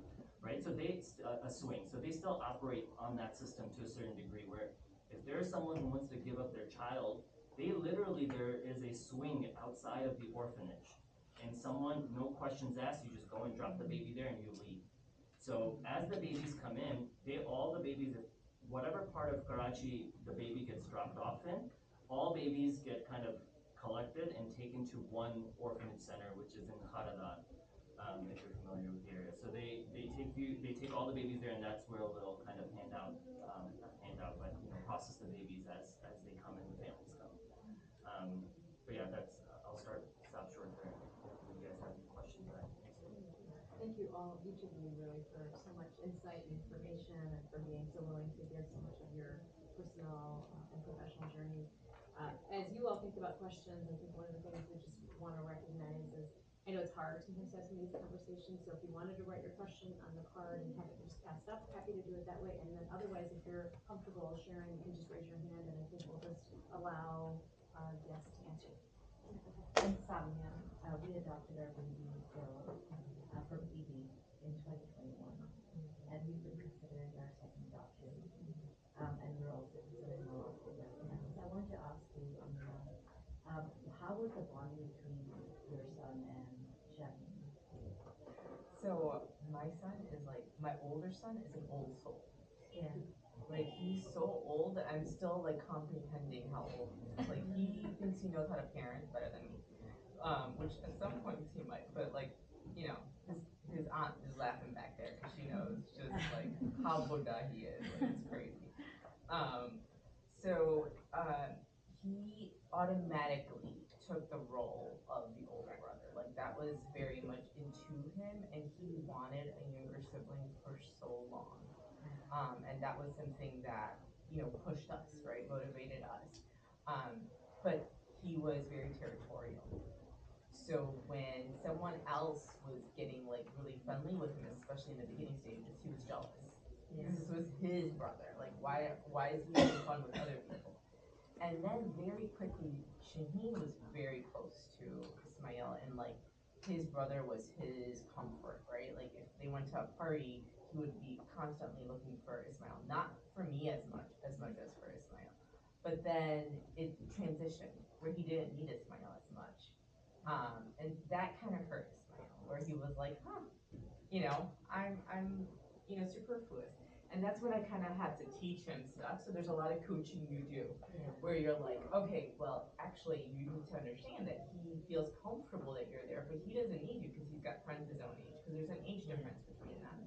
right? So a swing. So they still operate on that system to a certain degree where if there's someone who wants to give up their child, there is a swing outside of the orphanage. And someone, no questions asked, you just go and drop the baby there and you leave. So as the babies come in, all the babies, whatever part of Karachi the baby gets dropped off in, all babies get kind of collected and taken to one orphanage center, which is in Kharadan, if you're familiar with the area. So they take all the babies there, and that's where they'll kind of not hand out, but process the babies as they come and the families come. But yeah, I'll stop short there. If you guys have any questions, I can answer. Thank you all, each of you, really, for so much insight and information and for being so willing to give so much of your personal and professional journeys. As you all think about questions, I think one of the things we just want to recognize is, I know it's hard sometimes to have some of these conversations, so if you wanted to write your question on the card and have it just passed up, happy to do it that way. And then otherwise, if you're comfortable sharing, you can just raise your hand and I think we'll just allow our guests to answer. I'm Samia. We adopted our baby girl from EB in 2021, and we've been considering our second adoption, and we're also considering Morocco right now. So I wanted to ask you, how was the bonding between your son and Shaheen? So my son is my older son is an old soul. Yeah. Like he's so old, I'm still like comprehending how old he is. Like he thinks he knows how to parent better than me. Which at some points he might, but his aunt is laughing back there because she knows just like how Buddha he is. Like, it's crazy. He automatically took the role of the older brother. Like that was very much into him, and he wanted a younger sibling for so long. And that was something that pushed us, right, motivated us. But he was very territorial. So when someone else was getting like really friendly with him, especially in the beginning stages, he was jealous. Because this was his brother. Like why is he having fun with other people? And then very quickly, Shaheen was very close to Ismail, and like his brother was his comfort, right? Like if they went to a party, he would be constantly looking for Ismail. Not for me as much as for Ismail. But then it transitioned where he didn't need Ismail as much. And that kind of hurt Ismail, where he was like, I'm superfluous. And that's when I kind of had to teach him stuff. So there's a lot of coaching you do where you're like, okay, well, actually, you need to understand that he feels comfortable that you're there, but he doesn't need you because he's got friends his own age, because there's an age difference between them.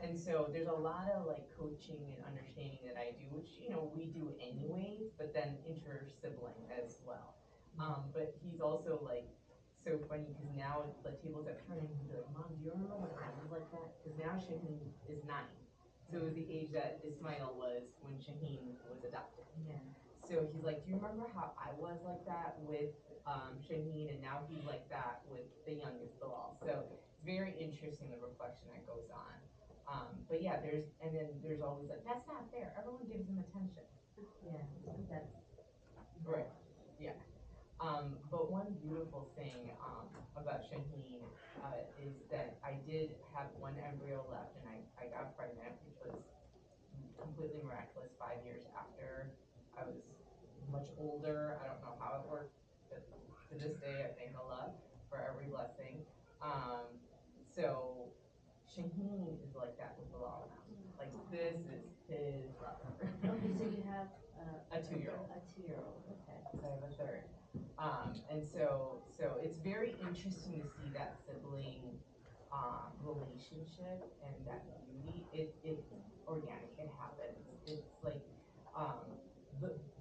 And so there's a lot of like coaching and understanding that I do, which, we do anyways, but then inter-sibling as well. But he's also like, so funny because now the tables have turned and he's like, Mom, do you remember when I was like that? Because now Shaheen is 9. So it was the age that Ismail was when Shaheen was adopted. Yeah. So he's like, do you remember how I was like that with Shaheen, and now he's like that with the youngest Bilal. So it's very interesting, the reflection that goes on. But yeah, there's always like, that's not fair. Everyone gives him attention. Yeah, that's right. Yeah. But one beautiful thing about Shaheen is that I did have one embryo left, and I got pregnant, which was completely miraculous 5 years after I was much older. I don't know how it worked, but to this day, I thank Allah for every blessing. So Shaheen is like that with Bilal now. Like this is his brother. okay. So you have a 2-year-old. A 2-year-old. Okay. So I have a third. And so it's very interesting to see that sibling relationship and that beauty. It's organic. It happens. It's like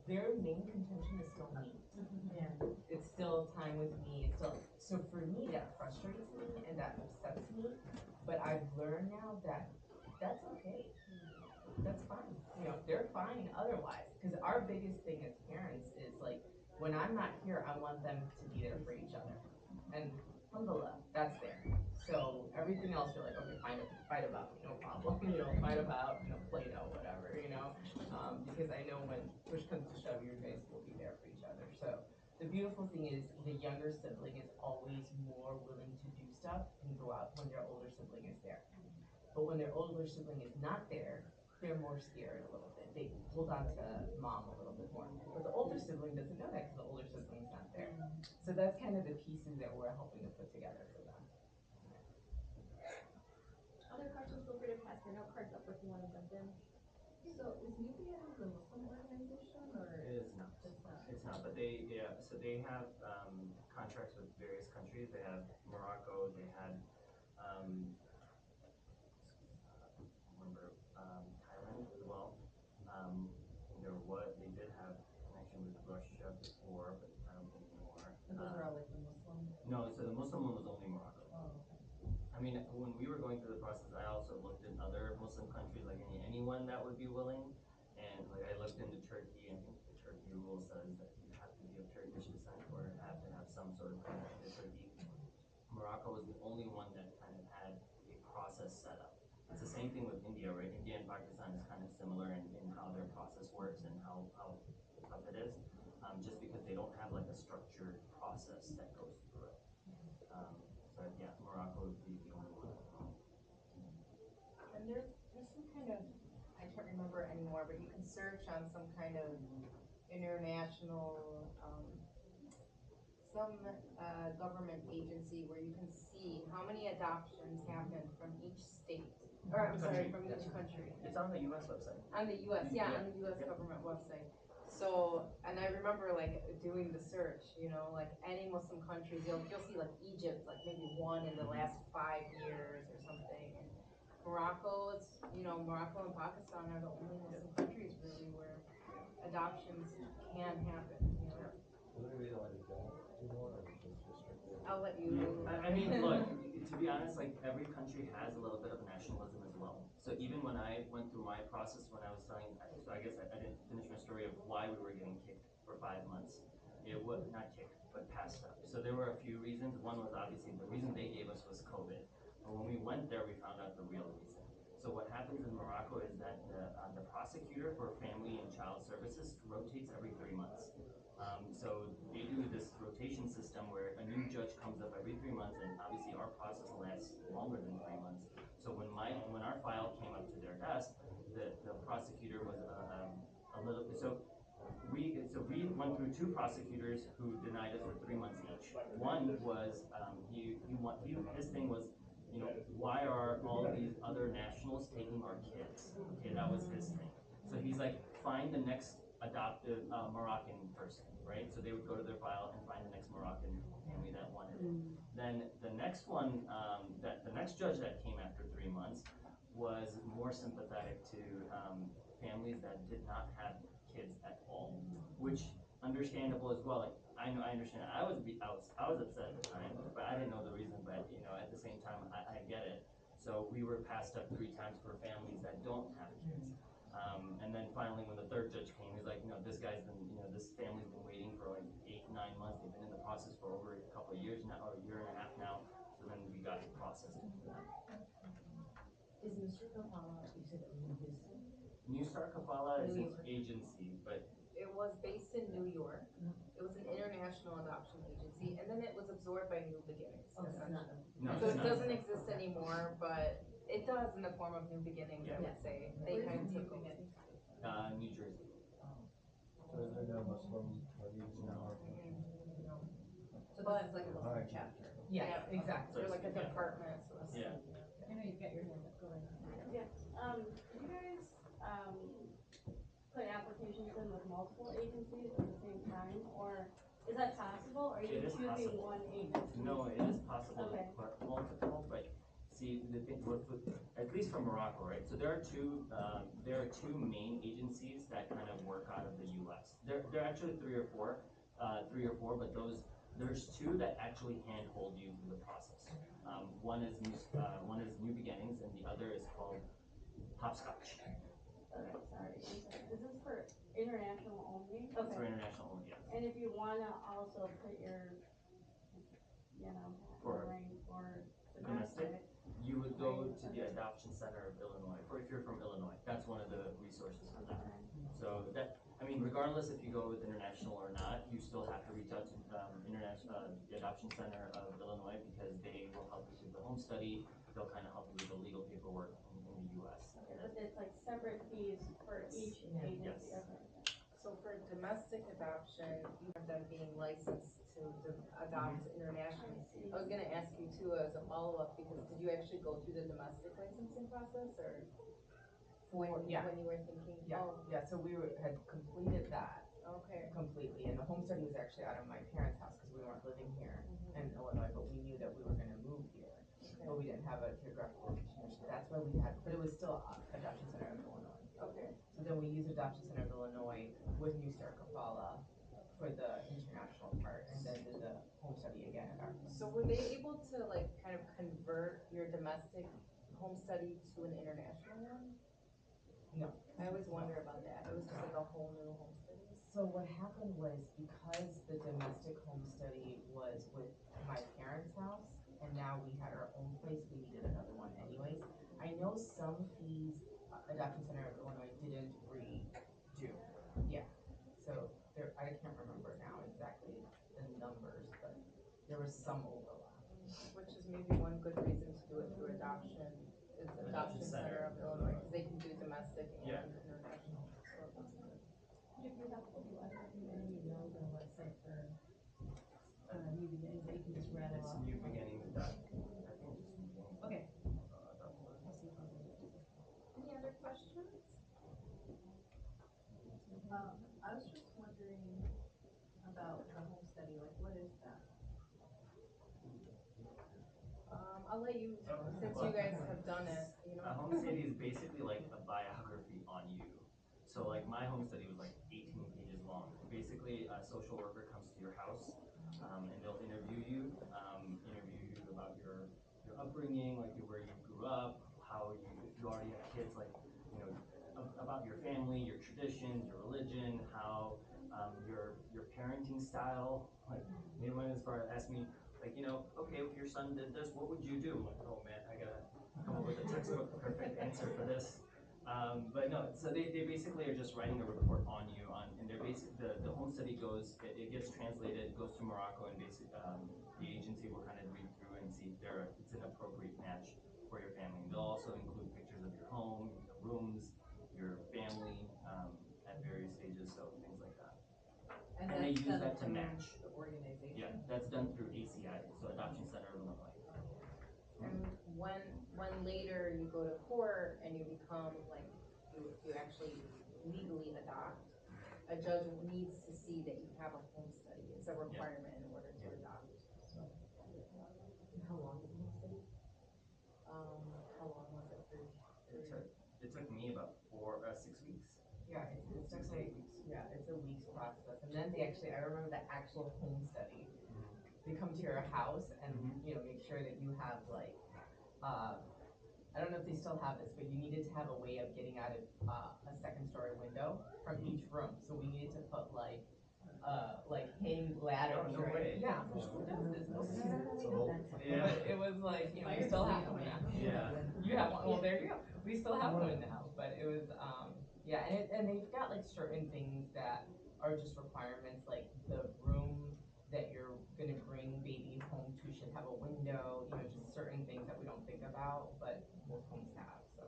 their main contention is still me. Yeah. It's still time with me. It's still, so for me that frustrates me and that upsets me. But I've learned now that that's okay. That's fine. They're fine otherwise. Because our biggest thing as parents is like, when I'm not here, I want them to be there for each other. And alhamdulillah, that's there. So every everything else you're like, okay, fight about, no problem, fight about, Play-Doh, whatever, because I know when push comes to shove, you guys will be there for each other. So the beautiful thing is the younger sibling is always more willing to do stuff and go out when their older sibling is there. But when their older sibling is not there, they're more scared a little bit. They hold on to mom a little bit more. But the older sibling doesn't know that because the older sibling's not there. So that's kind of the pieces that we're helping to put together for them. Other questions, feel free to pass your note cards up if you want to jump in. So is New Beginnings a Muslim organization or? It is not. It's not, but so they have contracts with various countries. They have Morocco, they had Thailand as well. They did have connection with Russia before, but I don't think anymore. And those are all like the Muslim? No, so the Muslim one was only Morocco. Oh, okay. I mean, when we were going through the process, I also looked in other Muslim countries, like anyone that would be willing. And like I looked into Turkey, and I think the Turkey rule says that you have to be of Turkish descent or have to have some sort of connection to Turkey. Morocco was the only one that kind of had a process set up. It's the same thing with India, right? India and Pakistan is kind of similar in how their process works and how tough it is, just because they don't have like a structured process that goes through it. So yeah, Morocco would be the only one. And there's some kind of, I can't remember anymore, but you can search on some kind of international, some government agency where you can see how many adoptions happen from each state, or I'm sorry, from each country. It's on the U.S. website. On the U.S., on the U.S. government website. So, and I remember like doing the search, like any Muslim countries, you'll see like Egypt, like maybe one in the last 5 years or something. And Morocco, Morocco and Pakistan are the only Muslim countries really where adoptions can happen. I'll let you. I mean, look, to be honest, like every country has a little bit of nationalism as well. So even when I went through my process, when I was telling, so I guess I didn't finish my story of why we were getting kicked for 5 months. It was not kicked, but passed up. So there were a few reasons. One was obviously the reason they gave us was COVID. But when we went there, we found out the real reason. So what happens in Morocco is that the prosecutor for family and child services rotates every 3 months. So they do this rotation system where a new judge comes up every 3 months, and obviously our process lasts longer than 3 months. So when our file came up to their desk, the prosecutor was a little bit, so we went through 2 prosecutors who denied us for 3 months each. One was his thing was, why are all these other nationals taking our kids? Okay, that was his thing. So he's like, find the next adoptive Moroccan person, right? So they would go to their file and find the next Moroccan family that wanted it. Then the next one, the next judge that came after 3 months was more sympathetic to families that did not have kids at all, which understandable as well. Like I understand. I was upset at the time, but I didn't know the reason. But at the same time, I get it. So we were passed up 3 times for families that don't have kids. And then finally, when the 3rd judge came, he's like, this guy's been, this family's been waiting for like 8, 9 months. They've been in the process for over a couple of years now, or a year and a half now. So then we got the process. Is Mr. Gomaa, you said New Star Kafala is an agency, but It was based in New York. It was an international adoption agency, and then it was absorbed by New Beginnings. Oh, it's not. no, So it's it not. doesn't exist anymore, but it does in the form of New Beginnings, I would say. They kind of took over. New Jersey. So is there no Muslim leagues in No. So this is like a Muslim chapter. Yeah, exactly. They're like a department. So it's- Yeah. I know you've got your hand up, go ahead. Yeah, do you guys, put applications in with multiple agencies at the same time, or is that possible, or are you It is choosing possible. one agency? No, it is possible to Okay. put multiple, but see, the thing with at least for Morocco, right? So there are two main agencies that kind of work out of the U.S. There are actually three or four, but there's 2 that actually handhold you through the process. One is New Beginnings, and the other is called Hopscotch. Okay, sorry, I'm sorry. Is this for international only? It's for international only, yes. And if you wanna also put your, For ring for domestic, domestic, to the Adoption Center of Illinois, or if you're from Illinois, that's one of the resources for that. So that, I mean, regardless if you go with international or not, you still have to reach out to the Adoption Center of Illinois, because they will help you with the home study. They'll kind of help you with the legal paperwork in the U.S. Okay, but it's like separate fees for each agency. Yes. Okay. So for domestic adoption, you have them being licensed to adopt internationally. I was gonna ask you too as a follow-up, because did you actually go through the domestic licensing process, or when you were thinking? Yeah, Oh, yeah, so had completed that okay. completely, and the home study was actually out of my parents' house, because we weren't living here in Illinois, but we knew that we were gonna move here. But we didn't have a geographical location, so that's why we had, but it was still Adoption Center of Illinois. Okay. So then we used Adoption Center of Illinois with New Start Kafala for the international part, and then did the home study again at our. So were they able to like kind of convert your domestic home study to an international one? No. I always wonder about that. It was just like a whole new home study. So what happened was, because the domestic home study was with my parents' house, and now we had our own place, we needed another one anyways. I know some fees, Adoption Center of Illinois didn't redo. Yeah. So there, I can't remember now exactly the numbers, but there was some overlap. Which is maybe one good reason to do it through adoption, is Adoption Center of Illinois, because they can do domestic and international. So that's good. If you have, if you ever do any emails on the website for, new beginnings, that you can just rattle It's off. new beginnings. I think just new beginnings. Okay. Any other questions? I was just wondering about the home study, like what is that? I'll let you, since you guys have done it, you A know. home study is basically like a biography on you. So like my home study was like 18 pages long. Basically, a social worker comes to your house, and they'll interview you about your upbringing, like where you grew up, how you, if you already have kids, like, you know, about your family, your traditions, your religion, how your parenting style. Like anyone as far as asked me, like, you know, okay, if your son did this, what would you do? I'm like, oh man, I gotta come up with a textbook perfect answer for this. But no, so they basically are just writing a report on you, and they're the home study goes, it gets translated, goes to Morocco, and basically the agency will kind of read through and see if it's an appropriate match for your family. And they'll also include pictures of your home, the rooms, your family, at various stages, so things like that. And they use that to match. The organization. Yeah, that's done through ACI, so Adoption Center of Illinois. And when later you go to court and you become like, you actually legally adopt, a judge needs to see that you have a home study. It's a requirement in order to adopt. So. How long is the home study? How long was it for? It took me about 6 weeks. Yeah, it's actually, it's a week's process, and then I remember the actual home study. They come to your house and, you know, make sure that you have like, I don't know if they still have this, but you needed to have a way of getting out of a second story window from each room. So we needed to put like hang ladder. Oh, no way. Yeah. Yeah. But it was like, you know, we still have one now. Yeah. You have one. Well, there you go. We still have one now, but it was, yeah, and they've got like certain things that are just requirements, like the room that you're gonna bring babies home to should have a window, you know, just certain things that we don't think about, but most homes have, so.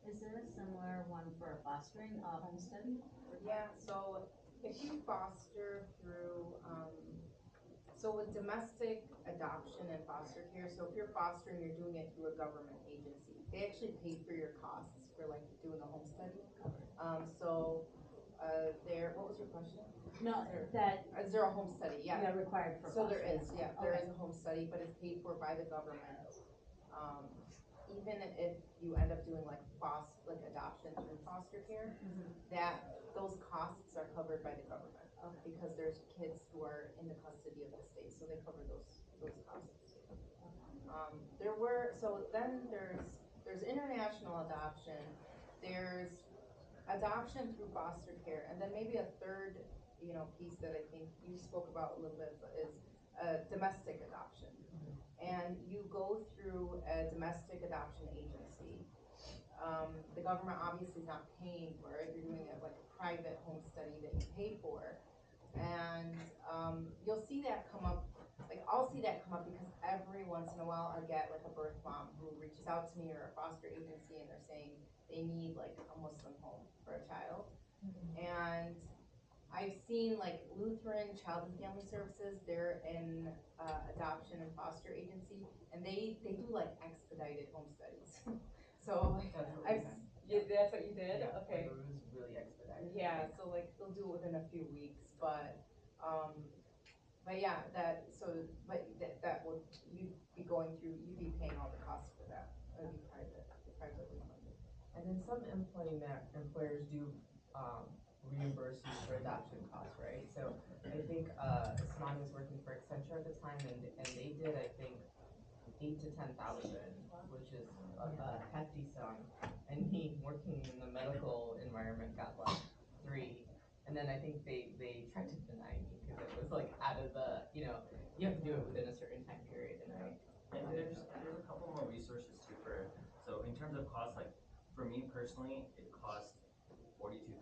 Is there a similar one for fostering, home study? Yeah, so if you foster through, so with domestic adoption and foster care, so if you're fostering, you're doing it through a government agency. They actually pay for your costs for like doing a home study. What was your question? No, Is there a home study? Yeah. required for So there fostering. is, yeah, there is a home study, but it's paid for by the government. Even if you end up doing like adoption through foster care, those costs are covered by the government. Because there's kids who are in the custody of the state, so they cover those costs. There's international adoption, there's adoption through foster care, and then maybe a third, you know, piece that I think you spoke about a little bit is domestic adoption. and you go through a domestic adoption agency. The government obviously is not paying for it. You're doing it like a private home study that you pay for. And you'll see that come up, like I'll see that come up because every once in a while I get like a birth mom who reaches out to me or a foster agency and they're saying they need like a Muslim home for a child. And I've seen like Lutheran Child and Family Services, they're in adoption and foster agency, and they do like expedited home studies. So like, that's what you did? Yeah, Okay. It was really expedited. Yeah, so like they'll do it within a few weeks, but yeah, that would, you'd be going through, you'd be paying all the costs for that. It would be privately funded. And then some employers do reimburse you for adoption costs, right? So I think Suleman was working for Accenture at the time, and they did, I think, 8 to 10,000, which is a hefty sum. And he, working in the medical environment, got like 3. And then I think they tried to deny me because it was like out of the, you have to do it within a certain time period. And there's a couple more resources too so in terms of cost, like for me personally, it cost $42,000,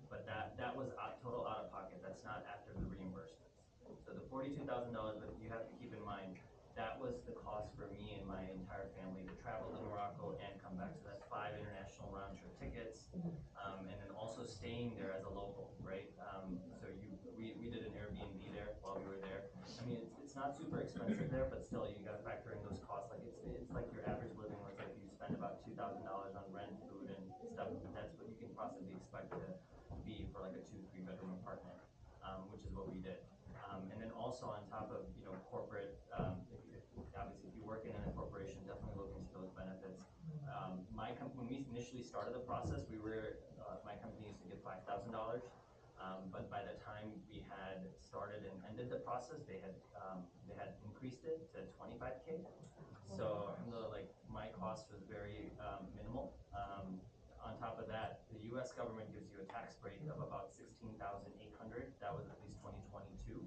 but that was total out of pocket. That's not after the reimbursements. So the $42,000, but you have to keep in mind that was the cost for me and my entire family to travel to Morocco and come back. So that's 5 international round trip tickets, and then also staying there as a local, right? So we did an Airbnb there while we were there. I mean, it's not super expensive there, but still you got to factor in those costs. Like it's like your average living was like you spend about $2,000 on rent, food, and stuff. That's what you can possibly expect to be for like a 2-3 bedroom apartment, which is what we did. And then also on top of corporate, obviously if you work in a corporation, definitely look into those benefits. When we initially started the process, my company used to get $5,000. But by the time we had started and ended the process, they had increased it to 25K. So my cost was very minimal. On top of that, the U.S. government gives you a tax break of about $16,800. That was at least 2022.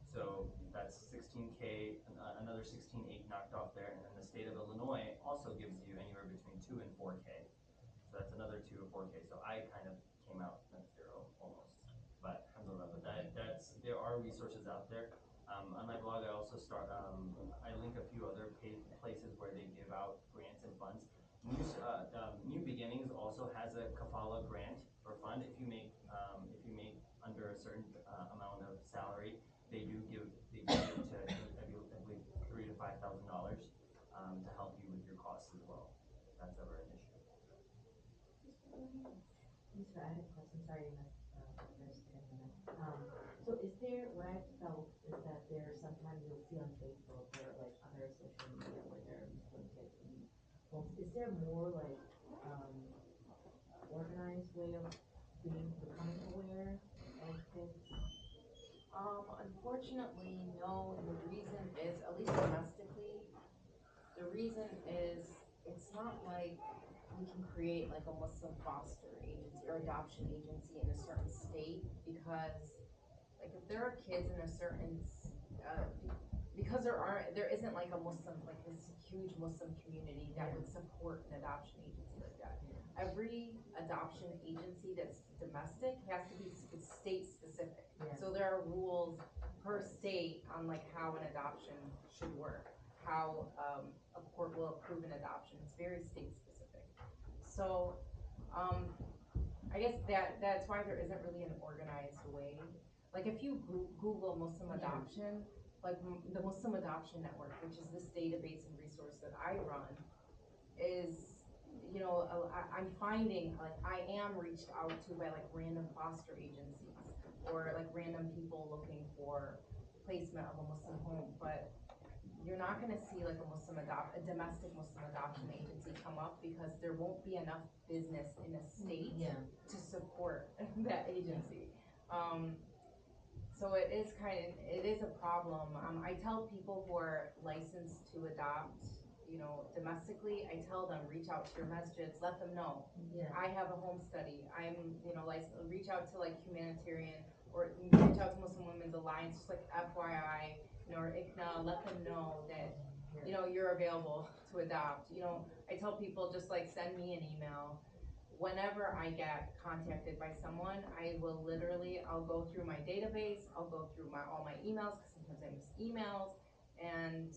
So that's 16K, another 16.8 knocked off there, and then the state of Illinois also gives you anywhere between 2 and 4K. So that's another 2 or 4K. So I kind of came out at zero almost. But there are resources out there. On my blog, I also I link a few other places where they give out grants and funds. New Beginnings also has a kafala grant or fund. If you make under a certain amount of salary, they give it to I believe $3,000 to $5,000 to help you with your costs as well. If that's ever an issue. Yusra, I had a question. Sorry, so is there, what I've felt is that there sometimes you'll see on Facebook or like other social media where there are Muslim kids in homes. Is there more like organized way of becoming aware of kids? Unfortunately, no. The reason is, at least domestically, the reason is it's not like we can create like a Muslim foster agency or adoption agency in a certain state, because like if there are kids in a certain because there isn't like a Muslim, like this huge Muslim community that would support an adoption agency like that. Every adoption agency that's domestic has to be state specific. So there are rules per state on like how an adoption should work, how a court will approve an adoption. It's very state specific. So I guess that's why there isn't really an organized way. Like if you Google Muslim adoption, like the Muslim Adoption Network, which is this database and resource that I run, is, I'm finding like I am reached out to by like random foster agencies or like random people looking for placement of a Muslim home, but you're not going to see like a domestic Muslim adoption agency come up because there won't be enough business in a state to support that agency. So it is a problem. I tell people who are licensed to adopt, domestically, I tell them, reach out to your masjids, let them know. I have a home study. I'm, licensed. Reach out to like humanitarian or reach out to Muslim Women's Alliance, just like FYI, or ICNA, let them know that, you're available to adopt. I tell people just like send me an email. Whenever I get contacted by someone, I'll go through my database, I'll go through all my emails, because sometimes I miss emails, and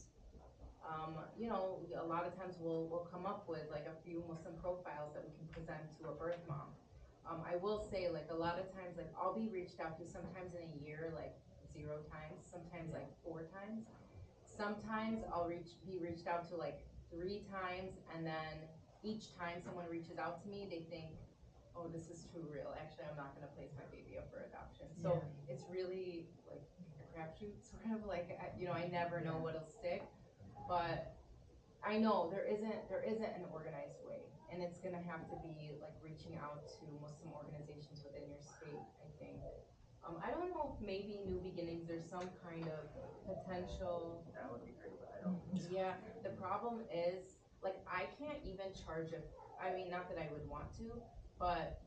a lot of times we'll come up with like a few Muslim profiles that we can present to a birth mom. I will say, like, a lot of times, like, I'll be reached out to sometimes in a year, like 0 times, sometimes like 4 times. Sometimes I'll be reached out to like 3 times, and then each time someone reaches out to me, they think, oh, this is too real. Actually, I'm not going to place my baby up for adoption. So it's really like a crapshoot, sort of like, I never know what'll stick. But I know there isn't an organized way, and it's going to have to be like reaching out to Muslim organizations within your state, I think. I don't know if maybe New Beginnings, there's some kind of potential. That would be great, but I don't. Yeah, the problem is, like, I can't even charge not that I would want to, but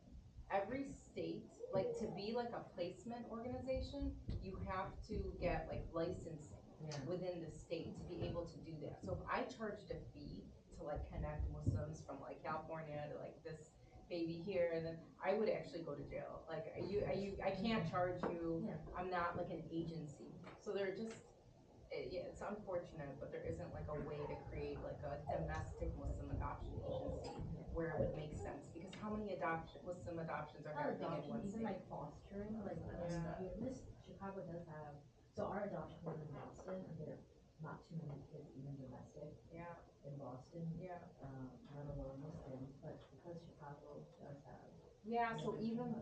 every state, like, to be like a placement organization, you have to get like licensing within the state to be able to do that. So if I charged a fee to like connect Muslims from like California to like this baby here, and then I would actually go to jail. Like, I can't charge you. I'm not like an agency. So they're just, it's unfortunate, but there isn't like a way to create like a domestic Muslim adoption agency where it would make sense. Because how many Muslim adoptions are happening in one Even state? like fostering, like Chicago does have, so our adoption was in Boston, and there are not too many kids even domestic in Boston, let alone Muslims, but because Chicago does have. So even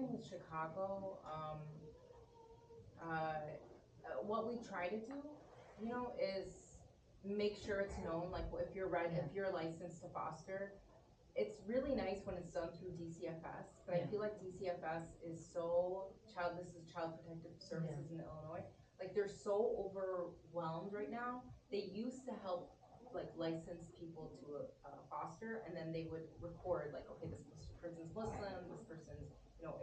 with Chicago, what we try to do, is make sure it's known, like, if you're licensed to foster. It's really nice when it's done through DCFS, but I feel like DCFS is this is Child Protective Services in Illinois, like, they're so overwhelmed right now. They used to help like license people to foster, and then they would record like, okay, this person's Muslim, this person's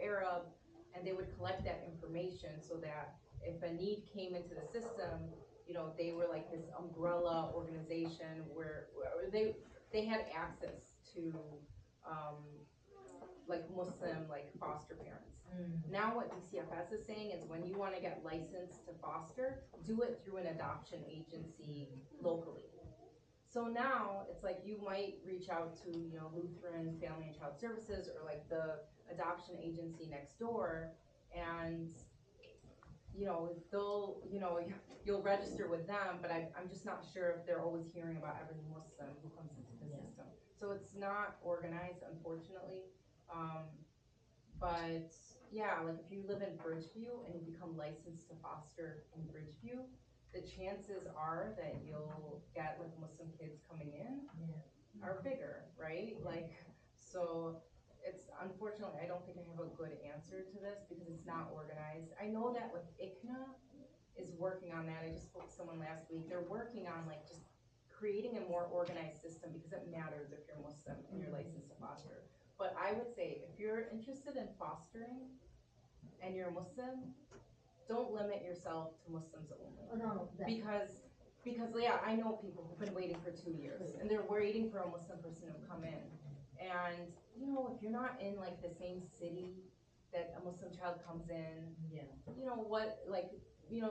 Arab, and they would collect that information so that if a need came into the system, they were like this umbrella organization where they had access to like Muslim like foster parents. Now what DCFS is saying is, when you want to get licensed to foster, do it through an adoption agency locally. So now it's like you might reach out to Lutheran Family and Child Services, or like the adoption agency next door, and you'll register with them, but I'm just not sure if they're always hearing about every Muslim who comes into the system. So it's not organized, unfortunately. But yeah, like, if you live in Bridgeview and you become licensed to foster in Bridgeview, the chances are that you'll get like Muslim kids coming in are bigger, right? Like, so it's, unfortunately, I don't think I have a good answer to this because it's not organized. I know that like ICNA is working on that. I just spoke to someone last week. They're working on like just creating a more organized system, because it matters if you're Muslim and you're licensed to foster. But I would say, if you're interested in fostering and you're Muslim, don't limit yourself to Muslims only. Because I know people who've been waiting for 2 years, and they're waiting for a Muslim person to come in. And if you're not in like the same city that a Muslim child comes in,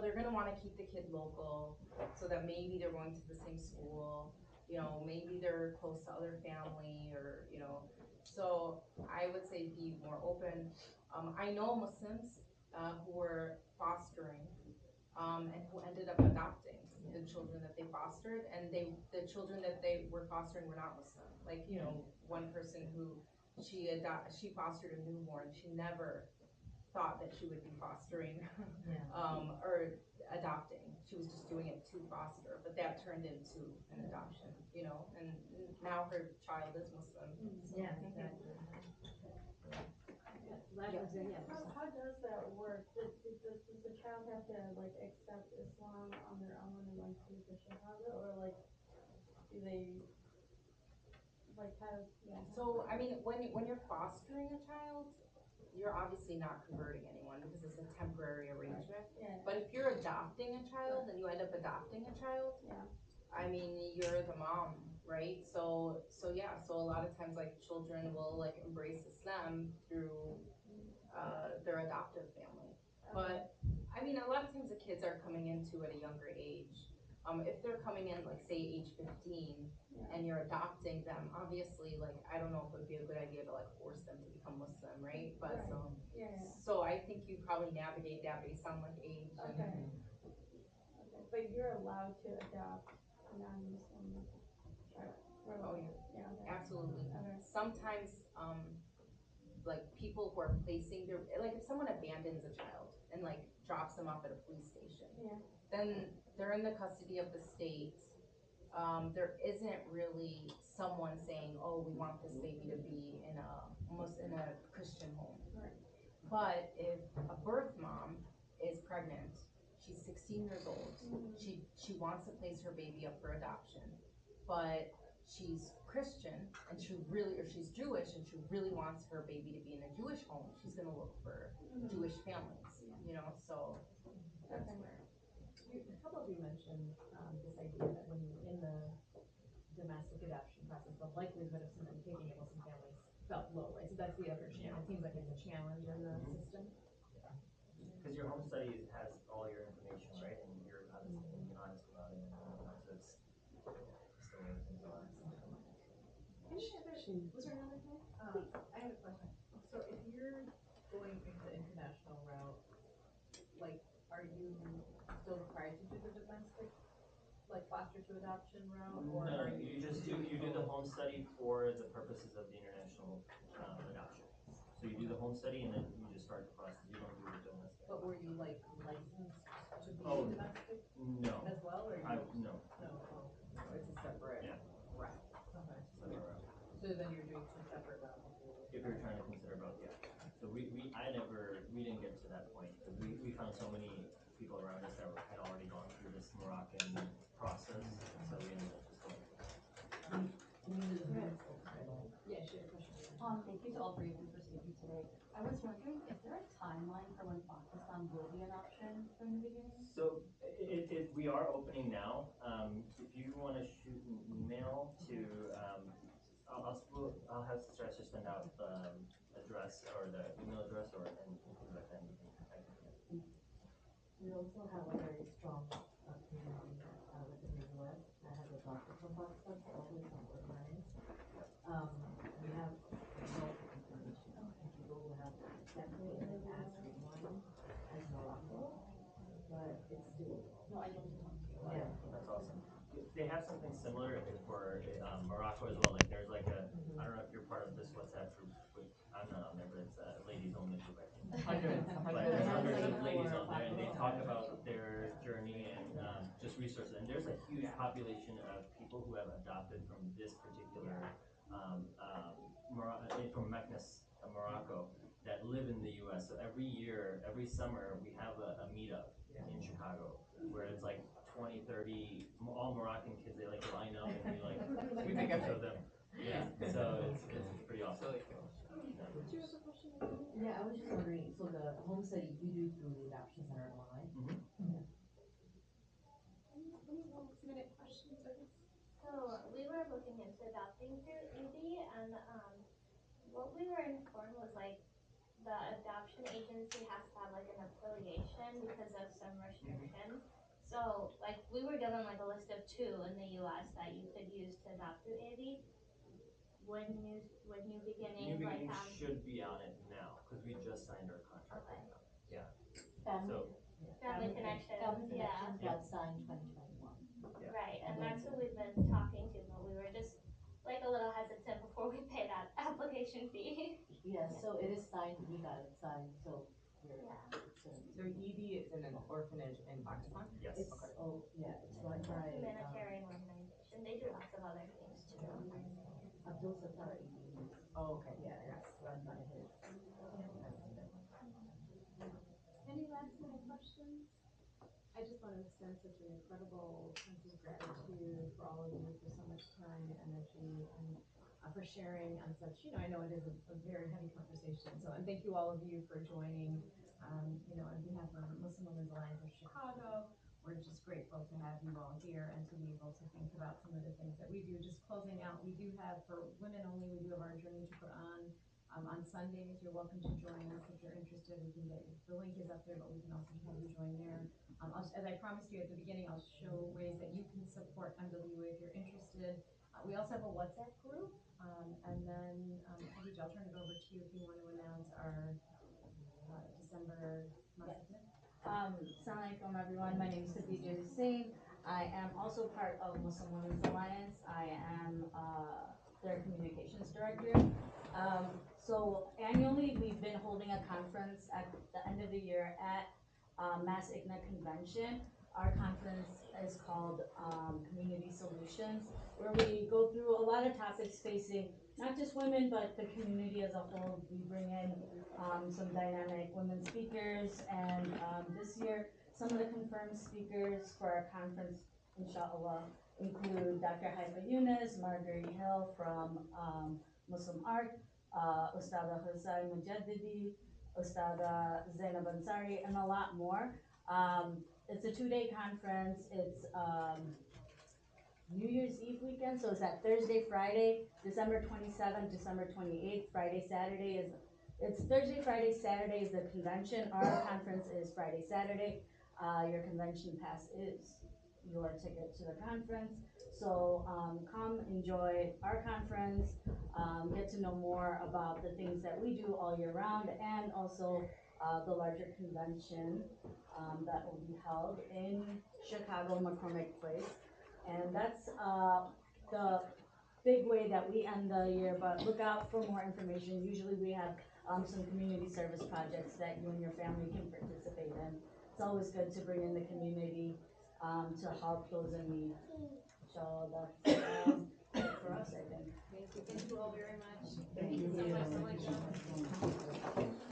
they're gonna want to keep the kid local, so that maybe they're going to the same school, maybe they're close to other family, or so I would say be more open. I know Muslims who were fostering and who ended up adopting the children that they fostered, and the children that they were fostering were not Muslim. Like, one person who she fostered a newborn. She never thought that she would be fostering or adopting. She was just doing it to foster, but that turned into an adoption, and now her child is Muslim. Exactly. How does that work? Does the child have to like accept Islam on their own and like do the shahada, or like do they like have? So I mean, when you're fostering a child, you're obviously not converting anyone because it's a temporary arrangement. Yeah. But if you're adopting a child and you end up adopting a child, Yeah. I mean, you're the mom, right? So yeah, so a lot of times like children will like embrace Islam through their adoptive family. But I mean, a lot of times the kids are coming into at a younger age. If they're coming in like say age 15 and you're adopting them, obviously like I don't know if it would be a good idea to like force them to become Muslim, right? But so I think you probably navigate that based on like age. Okay. Okay. But you're allowed to adopt a non-Muslim child. Oh yeah. Yeah. Okay. Absolutely. Okay. Sometimes like people who are placing their like if someone abandons a child and like drops them off at a police station, then they're in the custody of the state. There isn't really someone saying, oh, we want this baby to be in a Christian home. Right. But if a birth mom is pregnant, she's 16 years old, she wants to place her baby up for adoption, but she's Christian and she's Jewish and she really wants her baby to be in a Jewish home, she's gonna look for Jewish families, you know, so that's where. A couple of you mentioned this idea that when in the domestic adoption process, the likelihood of somebody taking a Muslim family felt low, right? So that's the other challenge. It seems like it's a challenge in the system. Because your home study has all your information, right? And you're honest about it and whatnot. So it's just the way things are. Any other, was there another thing? I have a question. So if you're going the international route, like, are you still required to do the domestic, like foster to adoption route, or No, are you do the home study for the purposes of the international adoption. So you do the home study and then you just start the process. You don't do the domestic. But were you like licensed to be domestic No. as well, or No. No, it's a separate route. Okay. Separate route. So then you're doing two separate routes. If you're trying to consider both, yeah. So we didn't get to that point because we found so many people around us that had already gone through this Moroccan process, so we ended up just going through that. Yeah, sure, question. Thank you to all three of you for speaking today. I was wondering, is there a timeline for when Pakistan will be an option from the beginning? So we are opening now. If you want to shoot an email to, I'll have Stress just send out the address or the email address or and things like that. We also have a very strong community within the US that has adopted from Pakistan, so always on organized. We have lots of information and people who have accepted and as one as Morocco, but it's doable. No, I don't know. Yeah. That's awesome. They have something similar for Morocco as well. Like there's like a, I don't know if you're part of this WhatsApp group. I'm not on there, but it's a ladies only group. I think. Hundreds But there's hundreds of of ladies on there, and they talk about their journey and just resources. And there's a huge population of people who have adopted from this particular from Meknes, Morocco, that live in the U.S. So every year, every summer, we have a meetup in Chicago where it's like 20, 30, all Moroccan kids. They like line up and we take pictures of them. Yeah, so it's pretty awesome. Did you have a question? Yeah, I was just wondering, so the home study you do through the adoption center online? Any last minute questions or this? So we were looking into adopting through ED, and what we were informed was like the adoption agency has to have like an affiliation because of some restrictions. So like we were given like a list of 2 in the US that you could use to adopt through ED. When New Beginning, New like Beginning should be on it now because we just signed our contract right now. Yeah. Family Connections, yeah. Got signed 2021. Yeah. Right, and that's who we've been talking to, but we were just like a little hesitant before we pay that application fee. Yes, so it is signed, we got it signed, so we're, So ED is in an orphanage in Pakistan? Yes. It's, oh, yeah, it's run It's a by, humanitarian organization. They do lots of other things too. Abdul Sattar. Oh, okay. Yeah, it's run by his. Any last minute questions? I just want to extend such an incredible sense of gratitude for all of you for so much time and energy and for sharing on such, I know it is a very heavy conversation. So, and thank you all of you for joining, on behalf of Muslim Women's Alliance of Chicago. We're just grateful to have you all here and to be able to think about some of the things that we do. Just closing out, we do have, for women only, we do have our Journey to Quran on Sundays. You're welcome to join us if you're interested. We can get, the link is up there, but we can also have you join there. As I promised you at the beginning, I'll show ways that you can support MWA if you're interested. We also have a WhatsApp group, and then, Khadija, I'll turn it over to you if you want to announce our December month. Assalamu alaikum everyone, my name is Khadija Hussein. I am also part of Muslim Women's Alliance. I am their communications director. So annually we've been holding a conference at the end of the year at Mass IGNA Convention. Our conference is called Community Solutions, where we go through a lot of topics facing not just women, but the community as a whole. We bring in some dynamic women speakers, and this year, some of the confirmed speakers for our conference, inshallah, include Dr. Haifa Yunus, Marguerite Hill from Muslim Art, Ustada Hussain Mujaddidi, Ustada Zainab Ansari, and a lot more. It's a 2-day conference. It's New Year's Eve weekend, so it's that Thursday, Friday, December 27th, December 28th, Friday, Saturday is, it's Thursday, Friday, Saturday is the convention. Our conference is Friday, Saturday. Your convention pass is your ticket to the conference. So come enjoy our conference, get to know more about the things that we do all year round, and also the larger convention that will be held in Chicago, McCormick Place. And that's the big way that we end the year, but look out for more information. Usually we have some community service projects that you and your family can participate in. It's always good to bring in the community to help those in need. So that's it for us, I think. Thank you all very much. Thank you. So much.